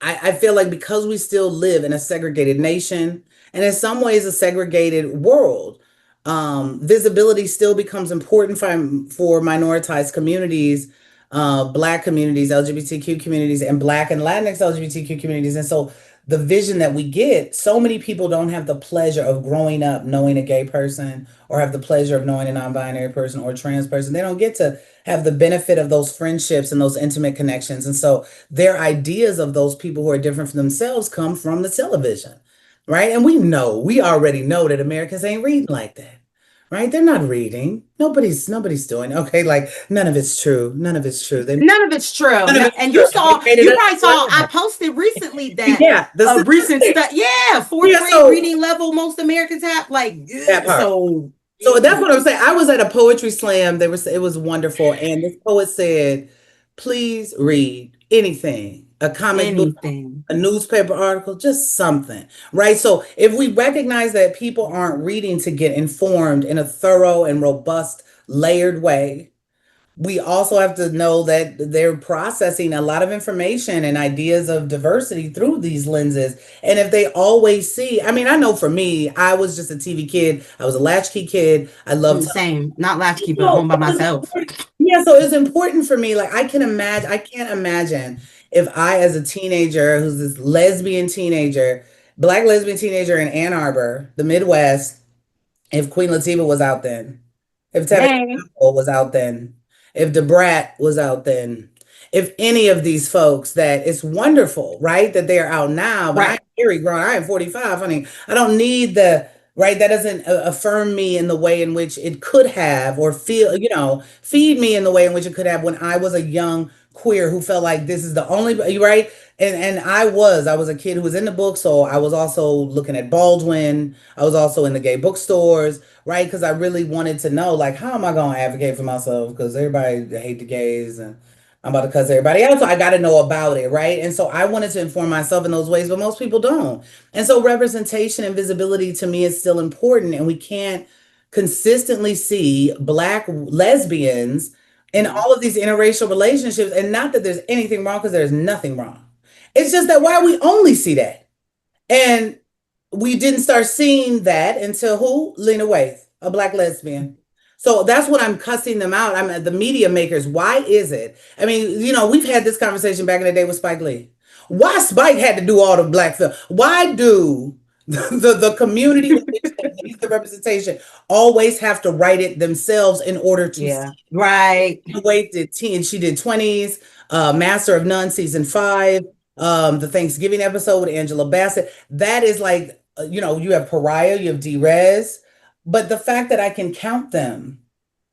I feel like because we still live in a segregated nation and in some ways a segregated world, visibility still becomes important for minoritized communities, Black communities, LGBTQ communities, and Black and Latinx LGBTQ communities. And so the vision that we get, so many people don't have the pleasure of growing up knowing a gay person or have the pleasure of knowing a non-binary person or a trans person. They don't get to have the benefit of those friendships and those intimate connections. And so their ideas of those people who are different from themselves come from the television, right? And we already know that Americans ain't reading like that. Right? They're not reading. Nobody's doing. Okay, like none of it's true. None of it's true. None of it's true. None of it's And true. you probably saw, I posted recently that Yeah, a recent study, fourth grade reading level most Americans have. Like, that part. So that's what I'm saying. I was at a poetry slam. It was wonderful. And this poet said, please read anything, a comic book, a newspaper article, just something, right? So if we recognize that people aren't reading to get informed in a thorough and robust, layered way, we also have to know that they're processing a lot of information and ideas of diversity through these lenses. And if they always see, I mean, I know for me, I was just a TV kid. I was a latchkey kid. I loved same, not latchkey, but home by myself. Yeah, so it's important for me. Like I can't imagine if I, as a teenager, who's this lesbian teenager, Black lesbian teenager in Ann Arbor, the Midwest, if Queen Latifah was out then, if Tabitha was out then, if DeBrat was out then, if any of these folks, that it's wonderful, right? That they're out now, but I'm very grown. I am 45, honey. I don't need right? That doesn't affirm me in the way in which it could have, or feed me in the way in which it could have when I was a young queer who felt like this is the only, right? And I was a kid who was in the book. So I was also looking at Baldwin. I was also in the gay bookstores, right? Because I really wanted to know, like, how am I going to advocate for myself? Because everybody hate the gays and I'm about to cuss everybody out. So I got to know about it, right? And so I wanted to inform myself in those ways, but most people don't. And so representation and visibility to me is still important. And we can't consistently see Black lesbians in all of these interracial relationships. And not that there's anything wrong, because there's nothing wrong. It's just that why we only see that. And we didn't start seeing that until who? Lena Waithe, a Black lesbian. So that's what I'm cussing them out. I'm the media makers. Why is it? I mean, we've had this conversation back in the day with Spike Lee. Why Spike had to do all the Black film? Why do the community that needs the representation always have to write it themselves in order to see? Right. Waithe did 10. She did 20s, Master of None season 5, the Thanksgiving episode with Angela Bassett. That is like, you have Pariah, you have D-Rez. But the fact that I can count them.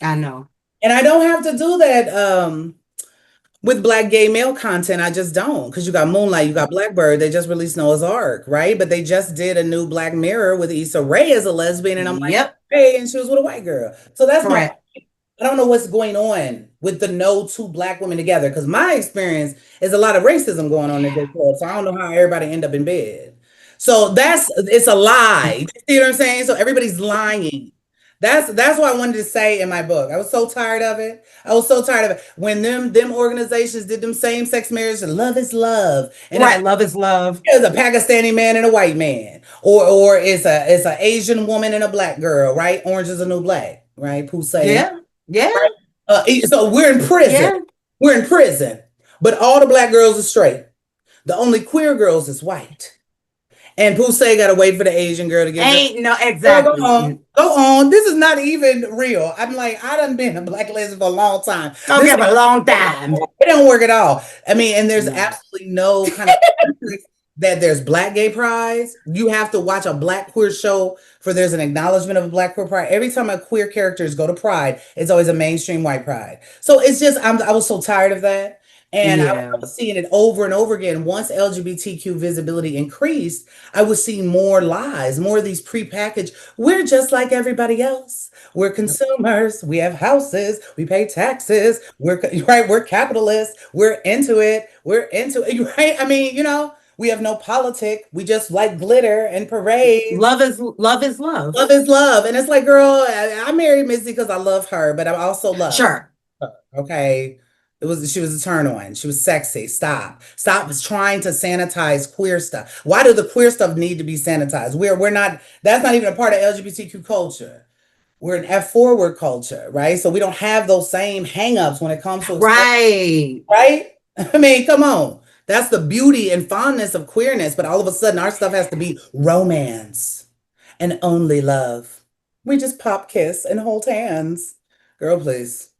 I know. And I don't have to do that with Black gay male content. I just don't. Because you got Moonlight, you got Blackbird. They just released Noah's Ark, right? But they just did a new Black Mirror with Issa Rae as a lesbian. And I'm like, hey, and she was with a white girl. So that's correct. I don't know what's going on with the no two Black women together. Because my experience is a lot of racism going on in this world. So I don't know how everybody end up in bed. So it's a lie. You see what I'm saying? So everybody's lying. That's what I wanted to say in my book. I was so tired of it. When them organizations did them same-sex marriage, love is love. And love is love. It's a Pakistani man and a white man. Or it's an Asian woman and a Black girl, right? Orange is the New Black, right? Yeah. Right? So we're in prison. Yeah. We're in prison. But all the Black girls are straight. The only queer girls is white. And Pusey got to wait for the Asian girl to get Ain't no, exactly. Go on. Go on. This is not even real. I'm like, I done been a black lesbian for a long time. Okay, for a long time. It don't work at all. I mean, and there's absolutely no kind of that there's black gay prides. You have to watch a black queer show for there's an acknowledgement of a black queer pride. Every time a queer characters go to pride, it's always a mainstream white pride. So it's just I was so tired of that. And I was seeing it over and over again. Once LGBTQ visibility increased, I was seeing more lies, more of these prepackaged. We're just like everybody else. We're consumers. We have houses. We pay taxes. We're right. We're capitalists. We're into it. Right. I mean, we have no politic. We just like glitter and parades. Love is love. Love is love. And it's like, girl, I married Missy because I love her, but I also love her. Okay. She was a turn on. She was sexy. Stop trying to sanitize queer stuff. Why do the queer stuff need to be sanitized? We're not, that's not even a part of LGBTQ culture. We're an F-forward culture, right? So we don't have those same hangups when it comes to right. I mean, come on. That's the beauty and fondness of queerness, but all of a sudden our stuff has to be romance and only love. We just pop, kiss, and hold hands. Girl, please.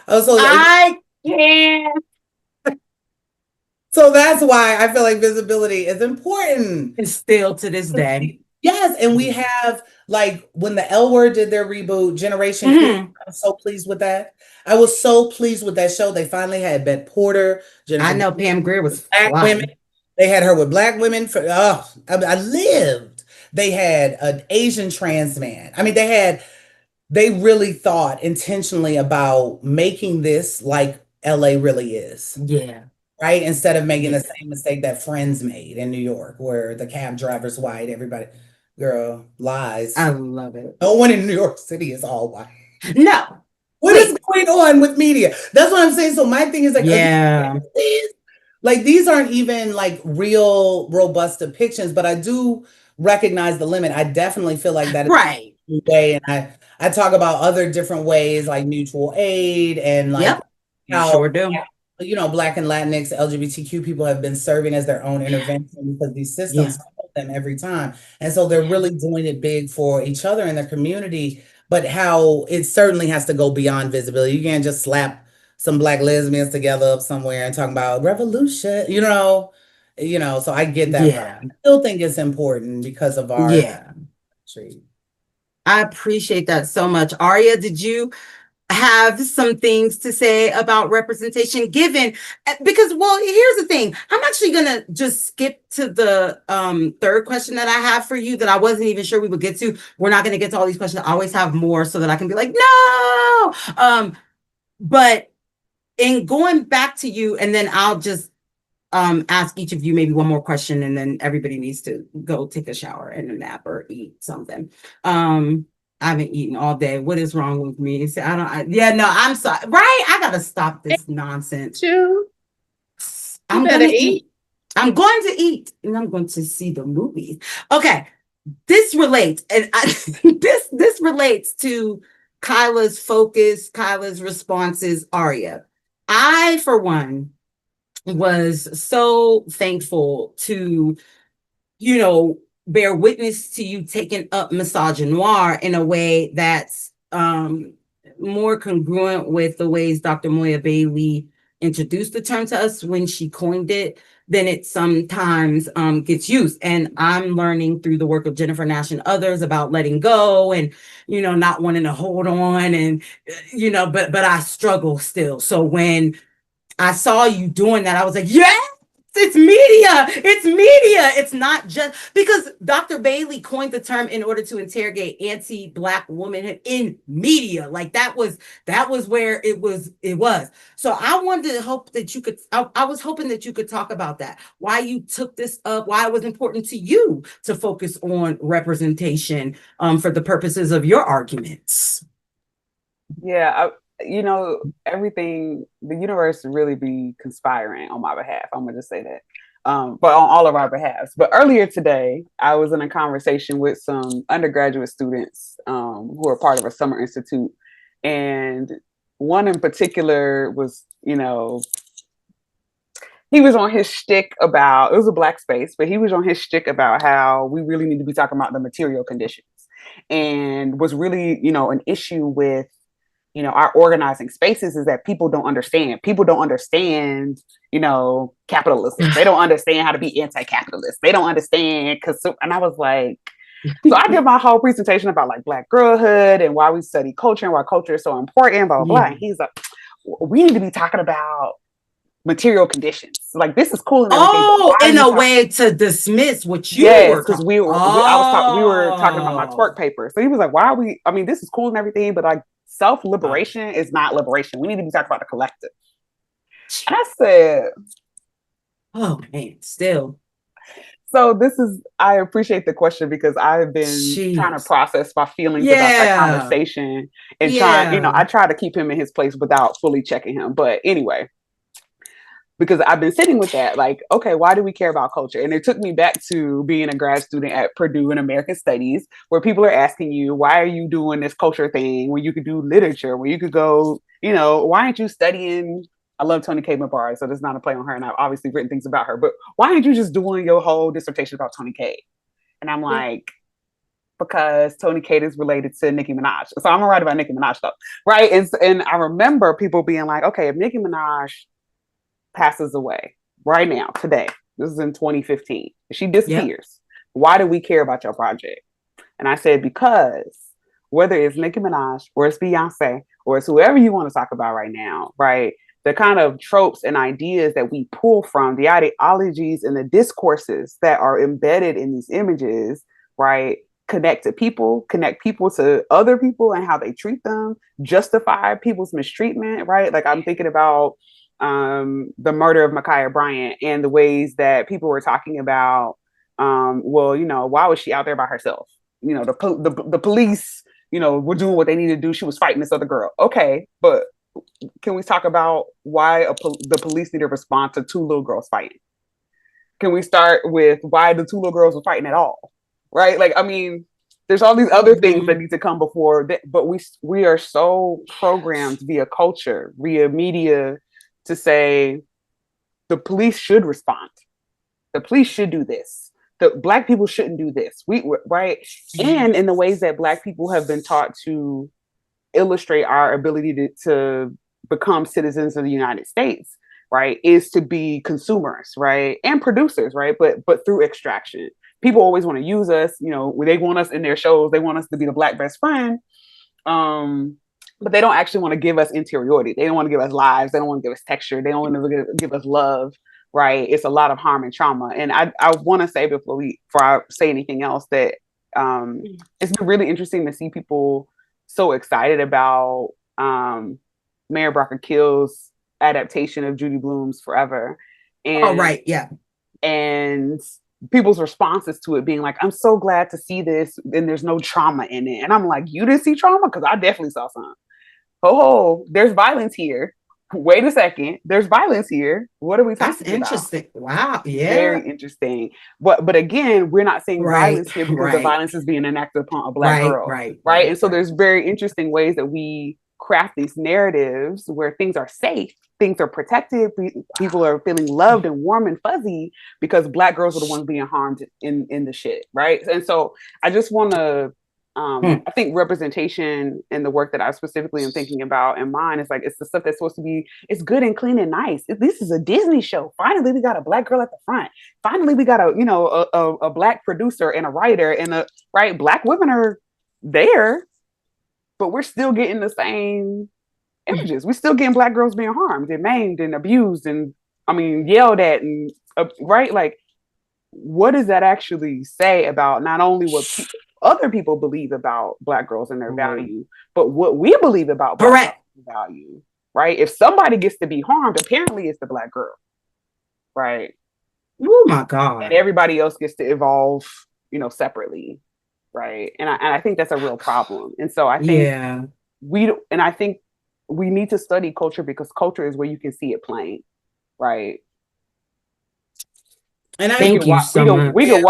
I can't. So that's why I feel like visibility is important. And still to this day. Yes, and we have, like, when the L Word did their reboot, Generation Q, I'm so pleased with that. I was so pleased with that show. They finally had Bette Porter. I know Pam Grier was black women. They had her with black women. I lived. They had an Asian trans man. I mean, they really thought intentionally about making this like LA really is. Yeah. Right? Instead of making the same mistake that Friends made in New York, where the cab driver's white, everybody, girl, lies. I love it. No one in New York City is all white. No. What is going on with media? That's what I'm saying. So my thing is like, like these aren't even like real robust depictions, but I do recognize the limit. I definitely feel like that is right. Way, and I talk about other different ways like mutual aid and like how sure do. Black and Latinx LGBTQ people have been serving as their own intervention because these systems help them every time. And so they're really doing it big for each other in their community, but how it certainly has to go beyond visibility. You can't just slap some Black lesbians together up somewhere and talk about revolution, so I get that. Yeah. I still think it's important because of our country. I appreciate that so much. Aria, did you have some things to say about representation given? Because, well, here's the thing. I'm actually going to just skip to the third question that I have for you that I wasn't even sure we would get to. We're not going to get to all these questions. I always have more so that I can be like, no. But in going back to you, and then I'll just ask each of you maybe one more question, and then everybody needs to go take a shower and a nap or eat something. I haven't eaten all day. What is wrong with me? I'm sorry. Right? I gotta stop this nonsense. I'm gonna eat. I'm going to eat, and I'm going to see the movies. Okay, this relates, and this relates to Kyla's focus, Kyla's responses. Aria, I for one was so thankful to, bear witness to you taking up misogynoir in a way that's more congruent with the ways Dr. Moya Bailey introduced the term to us when she coined it than it sometimes gets used. And I'm learning through the work of Jennifer Nash and others about letting go and, not wanting to hold on and, but I struggle still. So when I saw you doing that, I was like, yes, it's media. It's media. It's not just because Dr. Bailey coined the term in order to interrogate anti-Black womanhood in media. Like that was where it was. So I wanted to hope that you could, I was hoping that you could talk about that, why you took this up, why it was important to you to focus on representation for the purposes of your arguments. Yeah, everything, the universe really be conspiring on my behalf. I'm gonna just say that, but on all of our behalves. But earlier today, I was in a conversation with some undergraduate students who are part of a summer institute, and one in particular was, he was on his shtick about, it was a Black space, but he was on his shtick about how we really need to be talking about the material conditions, and was really, an issue with, our organizing spaces is that people don't understand. People don't understand, capitalism. They don't understand how to be anti-capitalist. They don't understand and I was like, so I did my whole presentation about like Black girlhood and why we study culture and why culture is so important, blah, blah, blah. And he's like, we need to be talking about material conditions. Like, this is cool and everything. Oh, in a way to dismiss what you were because talking. we were talking about my twerk paper. So he was like, why are we, I mean, this is cool and everything, but like self-liberation is not liberation. We need to be talking about the collective. And I said, oh man, still. So I appreciate the question because I've been trying to process my feelings about that conversation and I try to keep him in his place without fully checking him. But anyway, because I've been sitting with that, like, okay, why do we care about culture? And it took me back to being a grad student at Purdue in American Studies, where people are asking you, why are you doing this culture thing when you could do literature, when you could go, why aren't you studying? I love Toni Cade McBride, so there's not a play on her, and I've obviously written things about her, but why aren't you just doing your whole dissertation about Toni Cade? And I'm like, because Toni Cade is related to Nicki Minaj. So I'm gonna write about Nicki Minaj stuff, right? And I remember people being like, okay, if Nicki Minaj passes away right now, today, this is in 2015, she disappears, why do we care about your project? And I said, because whether it's Nicki Minaj or it's Beyonce or it's whoever you want to talk about right now, right? The kind of tropes and ideas that we pull from, the ideologies and the discourses that are embedded in these images, right? Connect people to other people and how they treat them, justify people's mistreatment, right? Like, I'm thinking about the murder of Ma'Khia Bryant and the ways that people were talking about, why was she out there by herself? The police, were doing what they needed to do. She was fighting this other girl. Okay, but can we talk about why the police need to respond to two little girls fighting? Can we start with why the two little girls were fighting at all? Right? Like, I mean, there's all these other things that need to come before that, but we are so programmed via culture, via media, to say the police should respond. The police should do this. The Black people shouldn't do this. Right? And in the ways that Black people have been taught to illustrate our ability to become citizens of the United States, right, is to be consumers, right, and producers, right, but through extraction. People always want to use us, they want us in their shows, they want us to be the Black best friend, but they don't actually want to give us interiority. They don't want to give us lives. They don't want to give us texture. They don't want to give us love, right? It's a lot of harm and trauma. And I want to say before I say anything else that it's been really interesting to see people so excited about Mayor Brocker Kill's adaptation of Judy Blume's Forever. And, and people's responses to it being like, I'm so glad to see this, and there's no trauma in it. And I'm like, you didn't see trauma? Because I definitely saw some. There's violence here. Wait a second, there's violence here. What are we talking about? That's interesting. Wow. Yeah. Very interesting. But again, we're not seeing violence here because the violence is being enacted upon a Black girl. Right. And so there's very interesting ways that we craft these narratives where things are safe, things are protected, people are feeling loved and warm and fuzzy because Black girls are the ones being harmed in the shit. Right. And so I just want to I think representation in the work that I specifically am thinking about in mine is like, it's the stuff that's supposed to be, it's good and clean and nice. This is a Disney show. Finally, we got a Black girl at the front. Finally, we got a Black producer and a writer and Black women are there, but we're still getting the same images. We're still getting Black girls being harmed and maimed and abused and, yelled at and, right? Like, what does that actually say about not only what other people believe about Black girls and their value, but what we believe about Black value, right? If somebody gets to be harmed, apparently it's the Black girl, right? Oh my God. And everybody else gets to evolve, separately, right? And I think that's a real problem. And so I think I think we need to study culture because culture is where you can see it playing, right? And I Thank you so much. We could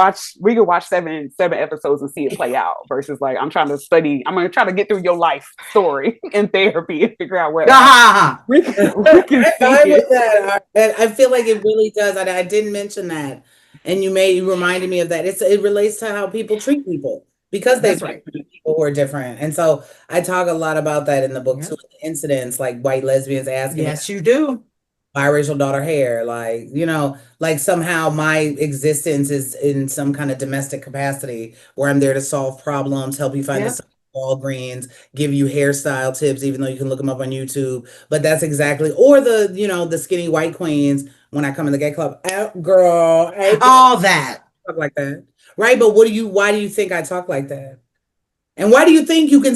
watch seven episodes and see it play out versus like I'm trying to study. I'm gonna try to get through your life story in therapy and figure out where we can see with that. I feel like it really does. I didn't mention that, and you reminded me of that. It relates to how people treat people because they treat people who are different. And so I talk a lot about that in the book too. Incidents like white lesbians asking, yes, you do, biracial daughter hair, like, you know, like somehow my existence is in some kind of domestic capacity where I'm there to solve problems, help you find a Walgreens, give you hairstyle tips, even though you can look them up on YouTube. But that's exactly, or the, you know, the skinny white queens when I come in the gay club, girl, all that. Talk like that, right? But why do you think I talk like that? And why do you think you can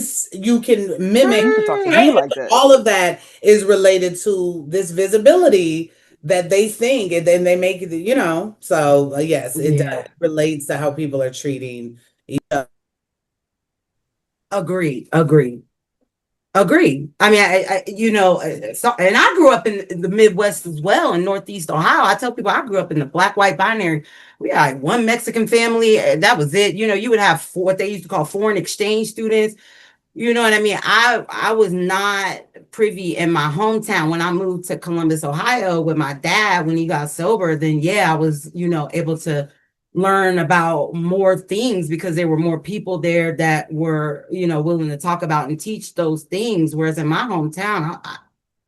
mimic? talk to me like that. All of that is related to this visibility that they think, and then they make it, you know. So yes, it relates to how people are treating each other. Agreed. I mean, I you know, so, and I grew up in the Midwest as well, in Northeast Ohio. I tell people I grew up in the black-white binary. We had like one Mexican family, and that was it. You know, you would have what they used to call foreign exchange students. You know what I mean? I was not privy in my hometown when I moved to Columbus, Ohio with my dad when he got sober. Then yeah, I was, you know, able to learn about more things because there were more people there that were, you know, willing to talk about and teach those things. Whereas in my hometown,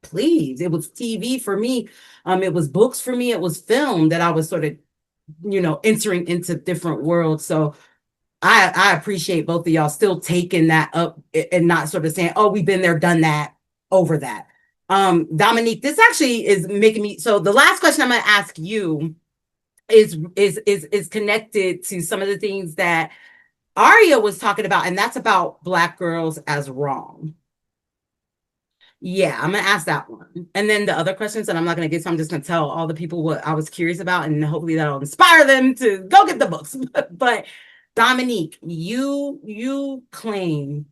please, it was TV for me. It was books for me. It was film that I was sort of, you know, entering into different worlds. So I appreciate both of y'all still taking that up and not sort of saying, oh, we've been there, done that, over that. Dominique, this actually is making me, so the last question I'm going to ask you is connected to some of the things that Aria was talking about, and that's about Black girls as wrong. Yeah, I'm going to ask that one. And then the other questions that I'm not going to get, so I'm just going to tell all the people what I was curious about, and hopefully that'll inspire them to go get the books. But Dominique, you claim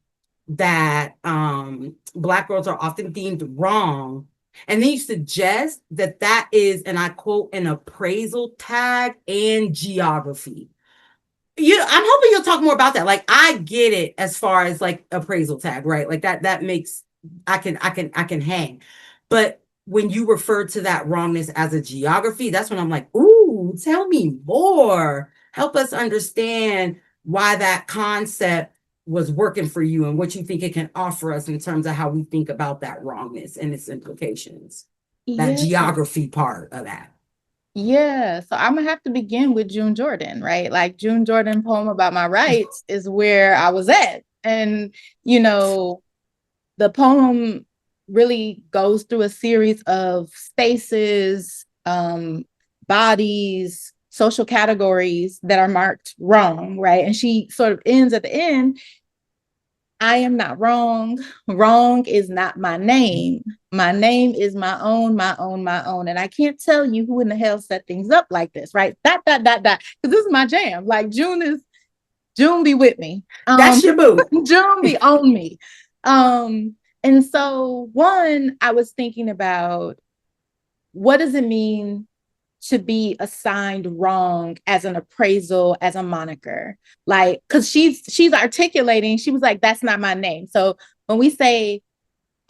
that Black girls are often deemed wrong, and then you suggest that that is, and I quote, an appraisal tag and geography. I'm hoping you'll talk more about that. Like, I get it as far as like appraisal tag, right? Like that makes I can hang. But when you refer to that wrongness as a geography, that's when I'm like, ooh, tell me more. Help us understand why that concept was working for you and what you think it can offer us in terms of how we think about that wrongness and its implications. That geography part of that. Yeah, so I'm gonna have to begin with June Jordan, right? Like June Jordan poem about my rights is where I was at. And, you know, the poem really goes through a series of spaces, bodies, social categories that are marked wrong, right? And she sort of ends at the end, I am not wrong. Wrong is not my name. My name is my own, my own, my own. And I can't tell you who in the hell set things up like this, right? Because this is my jam. Like June be with me. That's your boo. June be on me. And so one, I was thinking about what does it mean to be assigned wrong as an appraisal, as a moniker? Like, because she's articulating, she was like, that's not my name. So when we say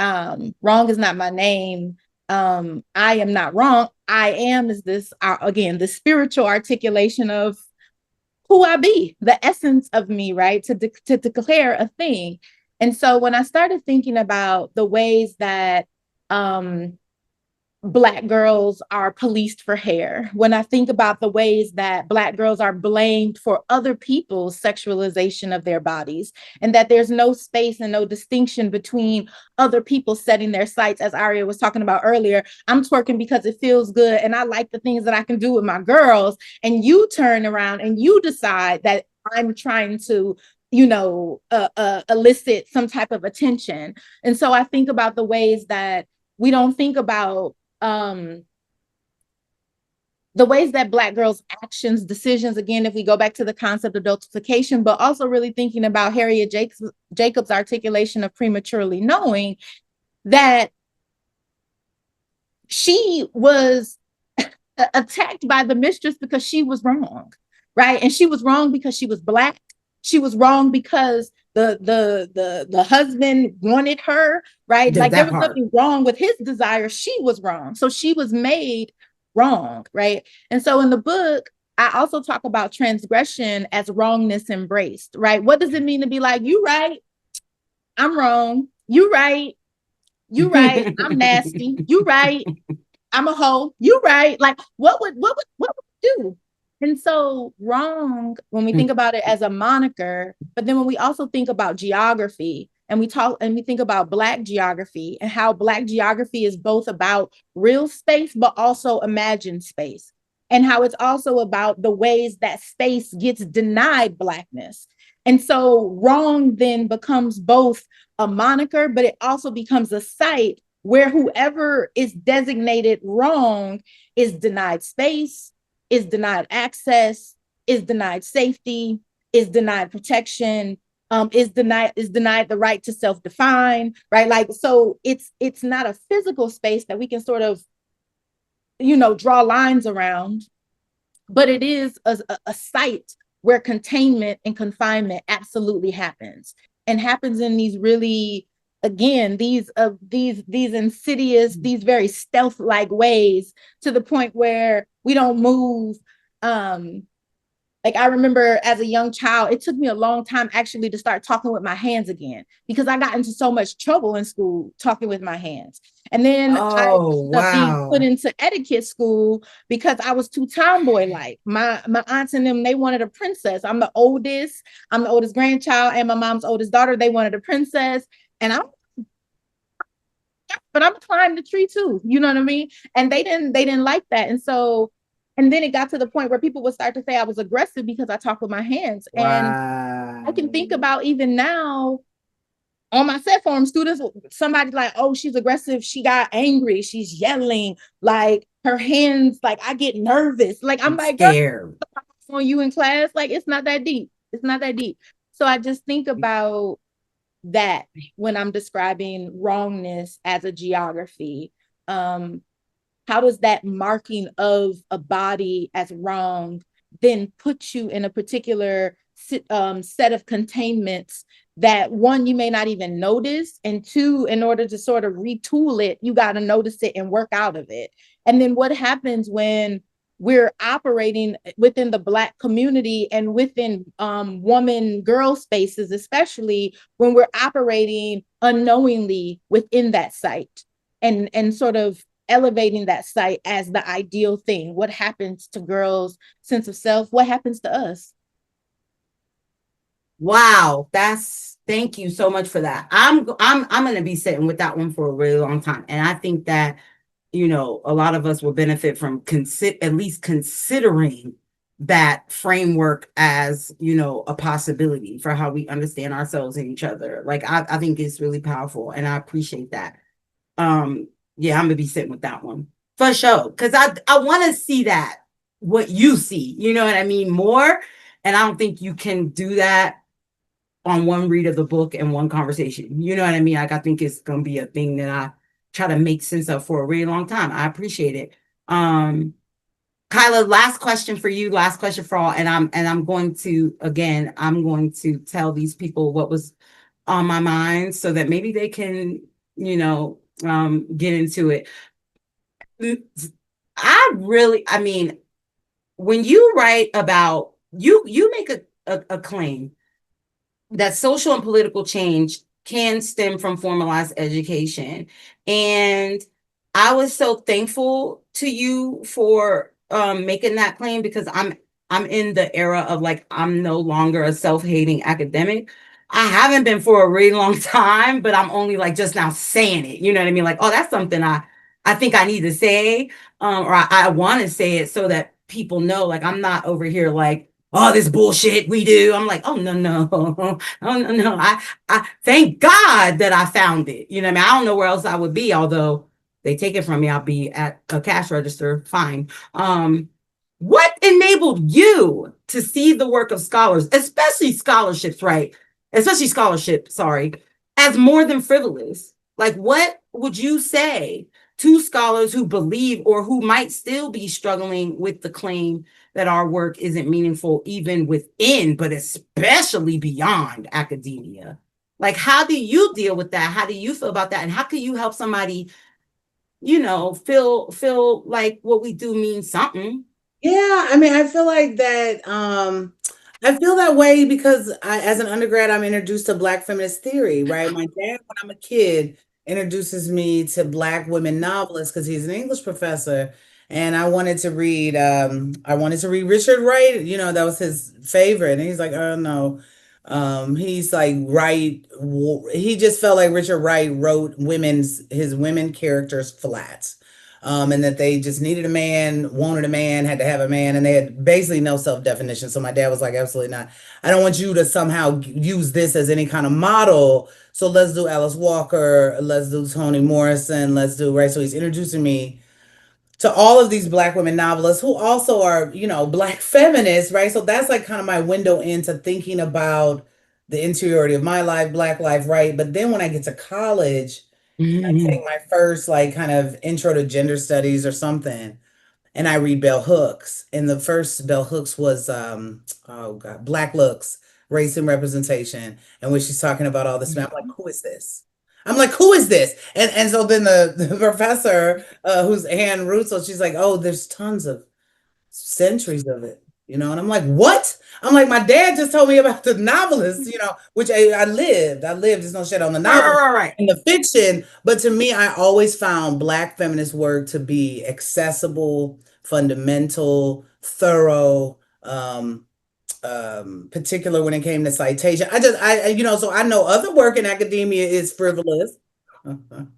wrong is not my name, I am not wrong, I am is this, again, the spiritual articulation of who I be, the essence of me, right? To declare a thing. And so when I started thinking about the ways that Black girls are policed for hair, when I think about the ways that Black girls are blamed for other people's sexualization of their bodies, and that there's no space and no distinction between other people setting their sights, as Aria was talking about earlier, I'm twerking because it feels good and I like the things that I can do with my girls, and you turn around and you decide that I'm trying to, you know, elicit some type of attention. And so I think about the ways that we don't think about the ways that Black girls' actions, decisions, again, if we go back to the concept of adultification, but also really thinking about Harriet Jacobs' articulation of prematurely knowing that she was attacked by the mistress because she was wrong, right? And she was wrong because she was Black. She was wrong because the husband wanted her, right? Like there was nothing wrong with his desire. She was wrong. So she was made wrong, right? And so in the book, I also talk about transgression as wrongness embraced, right? What does it mean to be like, you right, I'm wrong. You right, I'm nasty. You right, I'm a hoe. You right. Like what would we do? And so wrong, when we think about it as a moniker, but then when we also think about geography and we think about Black geography and how Black geography is both about real space, but also imagined space, and how it's also about the ways that space gets denied Blackness. And so wrong then becomes both a moniker, but it also becomes a site where whoever is designated wrong is denied space, is denied access, is denied safety, is denied protection, is denied the right to self-define, right? Like, so it's not a physical space that we can sort of, draw lines around, but it is a site where containment and confinement absolutely happens, and happens in these really, again, these insidious, these very stealth-like ways, to the point where we don't move. Like I remember as a young child, it took me a long time actually to start talking with my hands again, because I got into so much trouble in school talking with my hands. And then I ended up being put into etiquette school because I was too tomboy-like. My aunts and them, they wanted a princess. I'm the oldest grandchild, and my mom's oldest daughter, they wanted a princess. And I'm climbing the tree too, you know what I mean? And they didn't like that. And so, and then it got to the point where people would start to say I was aggressive because I talk with my hands. And I can think about even now on my set form, students, somebody's like, oh, she's aggressive. She got angry. She's yelling, like her hands, like I get nervous. Like I'm like, scared on you in class. Like, it's not that deep. It's not that deep. So I just think about that when I'm describing wrongness as a geography. How does that marking of a body as wrong then put you in a particular set of containments that, one, you may not even notice, and two, in order to sort of retool it, you got to notice it and work out of it. And then what happens when we're operating within the Black community and within woman girl spaces, especially when we're operating unknowingly within that site and sort of elevating that site as the ideal thing? What happens to girls' sense of self? What happens to us? Wow, thank you so much for that. I'm going to be sitting with that one for a really long time, and I think that a lot of us will benefit from at least considering that framework as a possibility for how we understand ourselves and each other. Like I think it's really powerful, and I appreciate that. Yeah, I'm gonna be sitting with that one for sure, because I want to see that, what you see, you know what I mean, more. And I don't think you can do that on one read of the book and one conversation. You know what I mean? Like I think it's gonna be a thing that I try to make sense of for a really long time. I appreciate it. Kyla, last question for you, last question for all, and I'm going to tell these people what was on my mind so that maybe they can get into it. I mean, when you write about, you make a claim that social and political change can stem from formalized education. And I was so thankful to you for making that claim, because I'm in the era of, like, I'm no longer a self-hating academic. I haven't been for a really long time, but I'm only like just now saying it. You know what I mean? Like, oh, that's something I think I need to say, or I want to say it so that people know, like, I'm not over here like, oh, this bullshit we do. I'm like, oh, no. Oh, no. I thank God that I found it. You know what I mean? I don't know where else I would be, although they take it from me, I'll be at a cash register. Fine. What enabled you to see the work of scholars, especially scholarship, sorry, as more than frivolous? Like, what would you say two scholars who believe or who might still be struggling with the claim that our work isn't meaningful even within, but especially beyond academia. Like, how do you deal with that? How do you feel about that? And how can you help somebody, feel like what we do means something? Yeah, I mean, I feel like that. I feel that way because as an undergrad, I'm introduced to Black feminist theory, right? My dad, when I'm a kid, introduces me to Black women novelists because he's an English professor, and I wanted to read Richard Wright. That was his favorite, and he's like, oh no. He's like he just felt like Richard Wright wrote his women characters flat, and that they just needed a man, wanted a man, had to have a man, and they had basically no self-definition. So my dad was like, absolutely not. I don't want you to somehow use this as any kind of model. So let's do Alice Walker, let's do Toni Morrison, let's do, right? So he's introducing me to all of these Black women novelists who also are, Black feminists, right? So that's like kind of my window into thinking about the interiority of my life, Black life, right? But then when I get to college, I take my first like kind of intro to gender studies or something, and I read Bell Hooks. And the first Bell Hooks was oh God, Black Looks, Race and Representation. And when she's talking about all this, I'm like, who is this? I'm like, who is this? And so then the professor, who's Ann Russo, she's like, oh, there's tons of centuries of it, and I'm like, what? I'm like, my dad just told me about the novelists, which I lived. There's no shit on the novel Right. and the fiction. But to me, I always found Black feminist work to be accessible, fundamental, thorough, particular when it came to citation. So I know other work in academia is frivolous. And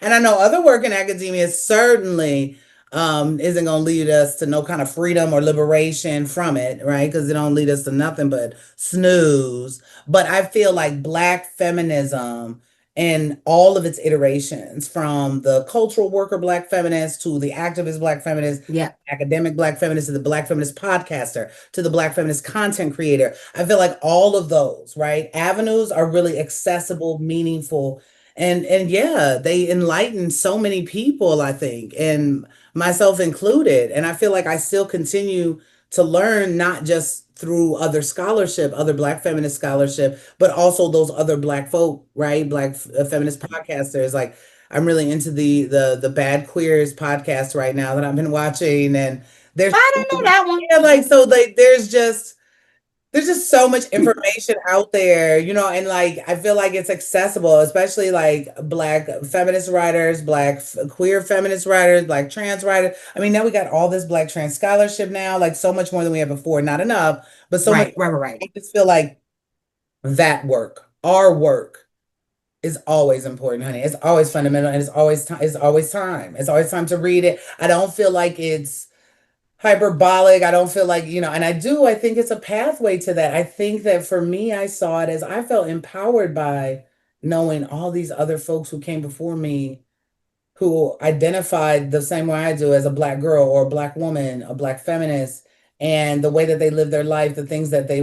I know other work in academia certainly isn't going to lead us to no kind of freedom or liberation from it, right? Because it don't lead us to nothing but snooze. But I feel like Black feminism and all of its iterations, from the cultural worker Black feminist to the activist Black feminist, academic Black feminist, to the Black feminist podcaster, to the Black feminist content creator, I feel like all of those, right, avenues are really accessible, meaningful, and yeah, they enlighten so many people, I think, and myself included. And I feel like I still continue to learn, not just through other scholarship, other Black feminist scholarship, but also those other Black folk, right? Black feminist podcasters. Like, I'm really into the Bad Queers podcast right now that I've been watching, and there's I didn't know that one. Yeah, like, so like there's just so much information out there, and like I feel like it's accessible, especially like Black feminist writers, Black queer feminist writers, Black trans writers. I mean, now we got all this Black trans scholarship now, like so much more than we had before. Not enough, but so much. Right. I just feel like that work, our work, is always important, honey. It's always fundamental, and it's always time. It's always time. It's always time to read it. I don't feel like it's hyperbolic. I don't feel like, and I think it's a pathway to that. I think that for me, I saw it as I felt empowered by knowing all these other folks who came before me who identified the same way I do as a Black girl or a Black woman, a Black feminist, and the way that they lived their life, the things that they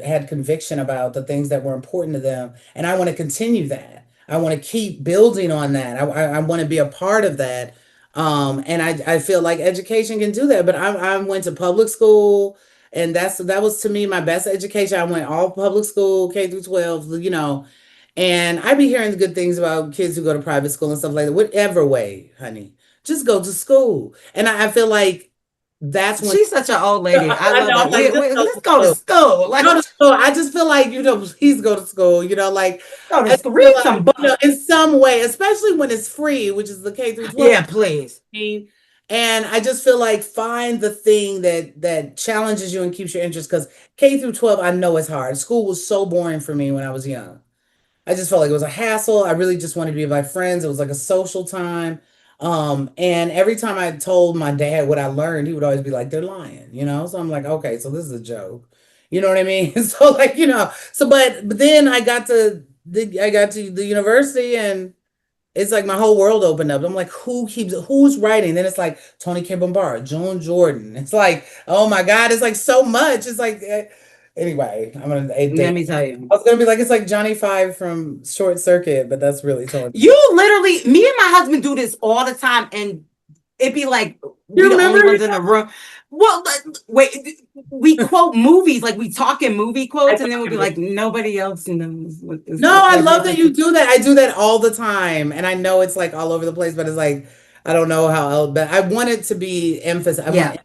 had conviction about, the things that were important to them. And I want to continue that. I want to keep building on that. I want to be a part of that. And I feel like education can do that. But I went to public school, and that was to me my best education. I went all public school, K through 12, and I be hearing good things about kids who go to private school and stuff like that. Whatever way, honey, just go to school. And I feel like that's when she's such an old lady. I love that. Like, let's go to school. Like, go to school. I just feel like, please go to school. Like, go to school. Read some books. In some way, especially when it's free, which is the K through 12. Yeah, please. And I just feel like find the thing that challenges you and keeps your interest, because K through 12, I know it's hard. School was so boring for me when I was young. I just felt like it was a hassle. I really just wanted to be with my friends. It was like a social time. And every time I told my dad what I learned, he would always be like, they're lying, So I'm like, okay, so this is a joke. You know what I mean? So like, but then I got to the university, and it's like my whole world opened up. I'm like, who's writing? Then it's like Toni K. Bombara, Joan Jordan. It's like, oh my God, it's like so much. It's like, Anyway, Let me tell you. I was gonna be like, it's like Johnny Five from Short Circuit, but that's really torn. You literally, me and my husband do this all the time, and it'd be like we the only ones in the room. Well, wait, we quote movies, like we talk in movie quotes, and then we'll be like, nobody else knows what this. No, I love that you do that. I do that all the time, and I know it's like all over the place, but it's like I don't know how else. But I want it to be emphasized. Yeah.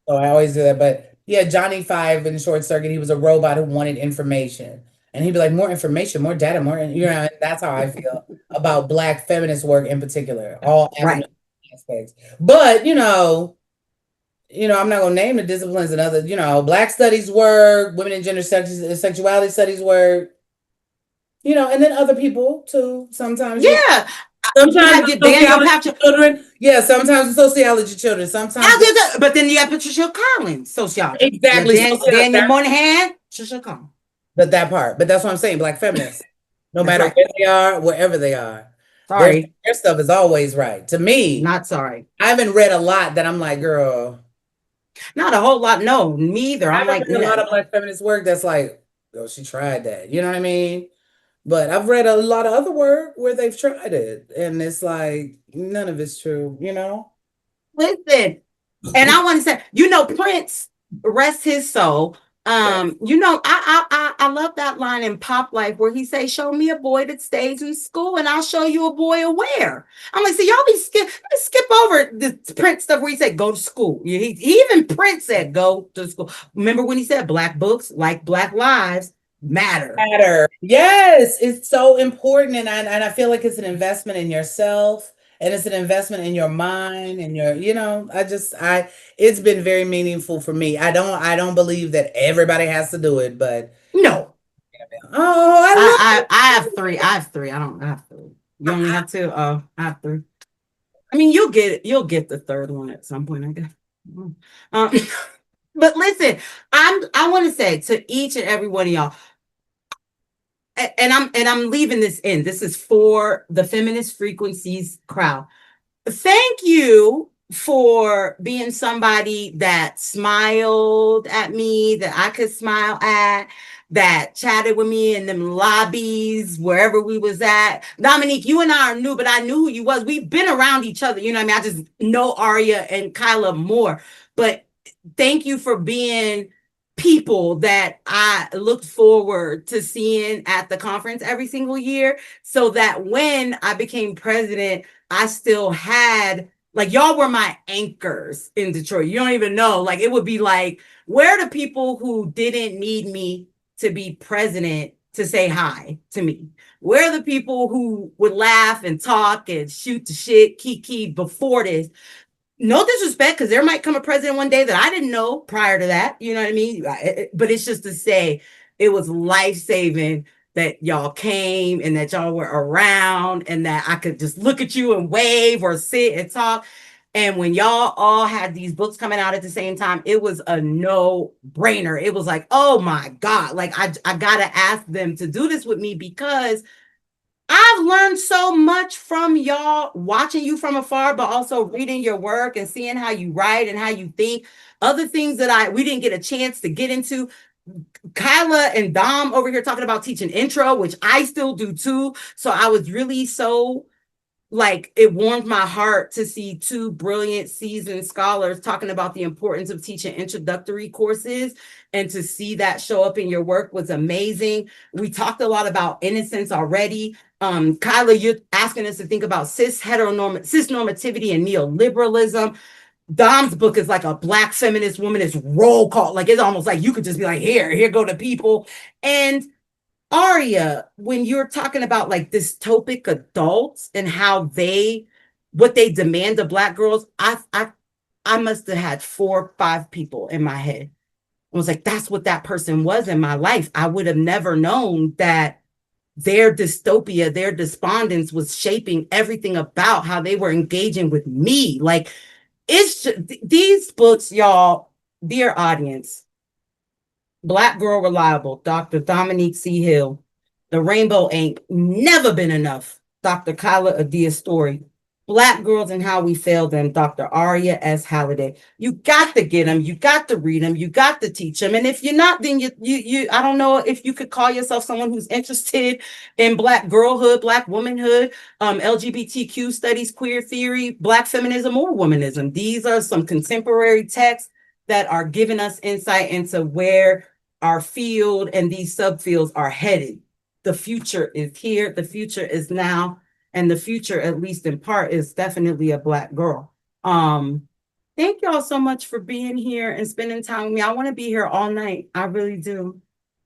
So I always do that. But yeah, Johnny Five in Short Circuit, he was a robot who wanted information. And he'd be like, more information, more data, more, and that's how I feel about Black feminist work in particular, all aspects. But, I'm not gonna name the disciplines and other, Black studies work, women and gender sexuality studies work, and then other people too, sometimes. Yeah. Sometimes you have children. Yeah, sometimes sociology children. Sometimes, but then you have Patricia Collins, sociology. Exactly. Daniel Moynihan, Patricia Collins. But that part. But that's what I'm saying. Black feminists, no matter where they are, wherever they are. Sorry, their stuff is always right to me. Not sorry. I haven't read a lot that I'm like, girl. Not a whole lot. No, me either. I'm like, a lot of Black feminist work that's like, oh, she tried that. You know what I mean? But I've read a lot of other work where they've tried it, and it's like none of it's true, Listen, and I want to say, Prince, rest his soul. I love that line in Pop Life where he say, "Show me a boy that stays in school, and I'll show you a boy aware." I'm like, see, y'all skip over the Prince stuff where he said, "Go to school." Even Prince said, "Go to school." Remember when he said, "Black books, like Black lives, matter." Yes, it's so important, and I feel like it's an investment in yourself, and it's an investment in your mind and your, it's been very meaningful for me. I don't believe that everybody has to do it, but no. I have three. I have three. I don't have three. You only have two. I have three. I mean, you'll get the third one at some point, I guess. But listen, I want to say to each and every one of y'all, and I'm leaving this in. This is for the Feminist Frequencies crowd. Thank you for being somebody that smiled at me, that I could smile at, that chatted with me in them lobbies, wherever we was at. Dominique, you and I are new, but I knew who you was. We've been around each other. You know what I mean? I just know Aria and Kyla more. But thank you for being people that I looked forward to seeing at the conference every single year, so that when I became president, I still had, like, y'all were my anchors in Detroit. You don't even know. Like, it would be like, where are the people who didn't need me to be president to say hi to me? Where are the people who would laugh and talk and shoot the shit, kiki before this? No disrespect, because there might come a president one day that I didn't know prior to that. You know what I mean? But it's just to say it was life-saving that y'all came and that y'all were around and that I could just look at you and wave or sit and talk. And when y'all all had these books coming out at the same time, it was a no-brainer. It was like, oh my God, like I gotta ask them to do this with me, because I've learned so much from y'all, watching you from afar, but also reading your work and seeing how you write and how you think. Other things that we didn't get a chance to get into. Kyla and Dom over here talking about teaching intro, which I still do too. So I was really so, like, it warmed my heart to see two brilliant seasoned scholars talking about the importance of teaching introductory courses, and to see that show up in your work was amazing. We talked a lot about innocence already. Kyla, you're asking us to think about cis-normativity and neoliberalism. Dom's book is like a Black feminist womanist roll call. Like, it's almost like you could just be like, here go the people. And Aria, when you're talking about like dystopic adults and how what they demand of Black girls, I must have had 4 or 5 people in my head. I was like, that's what that person was in my life. I would have never known that their dystopia, their despondence was shaping everything about how they were engaging with me. Like, these books, y'all, dear audience, Black Girl Reliable, Dr. Dominique C. Hill, The Rainbow Ain't Never Been Enough, Dr. Kyla Adia Story, Black Girls and How We Failed Them, Dr. Aria S. Halliday. You got to get them. You got to read them. You got to teach them. And if you're not, then you I don't know if you could call yourself someone who's interested in Black girlhood, Black womanhood, LGBTQ studies, queer theory, Black feminism, or womanism. These are some contemporary texts that are giving us insight into where our field and these subfields are headed. The future is here. The future is now. And the future, at least in part, is definitely a Black girl. Thank y'all so much for being here and spending time with me. I want to be here all night. I really do.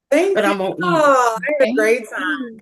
Thank but you. I won't eat. I had a great time.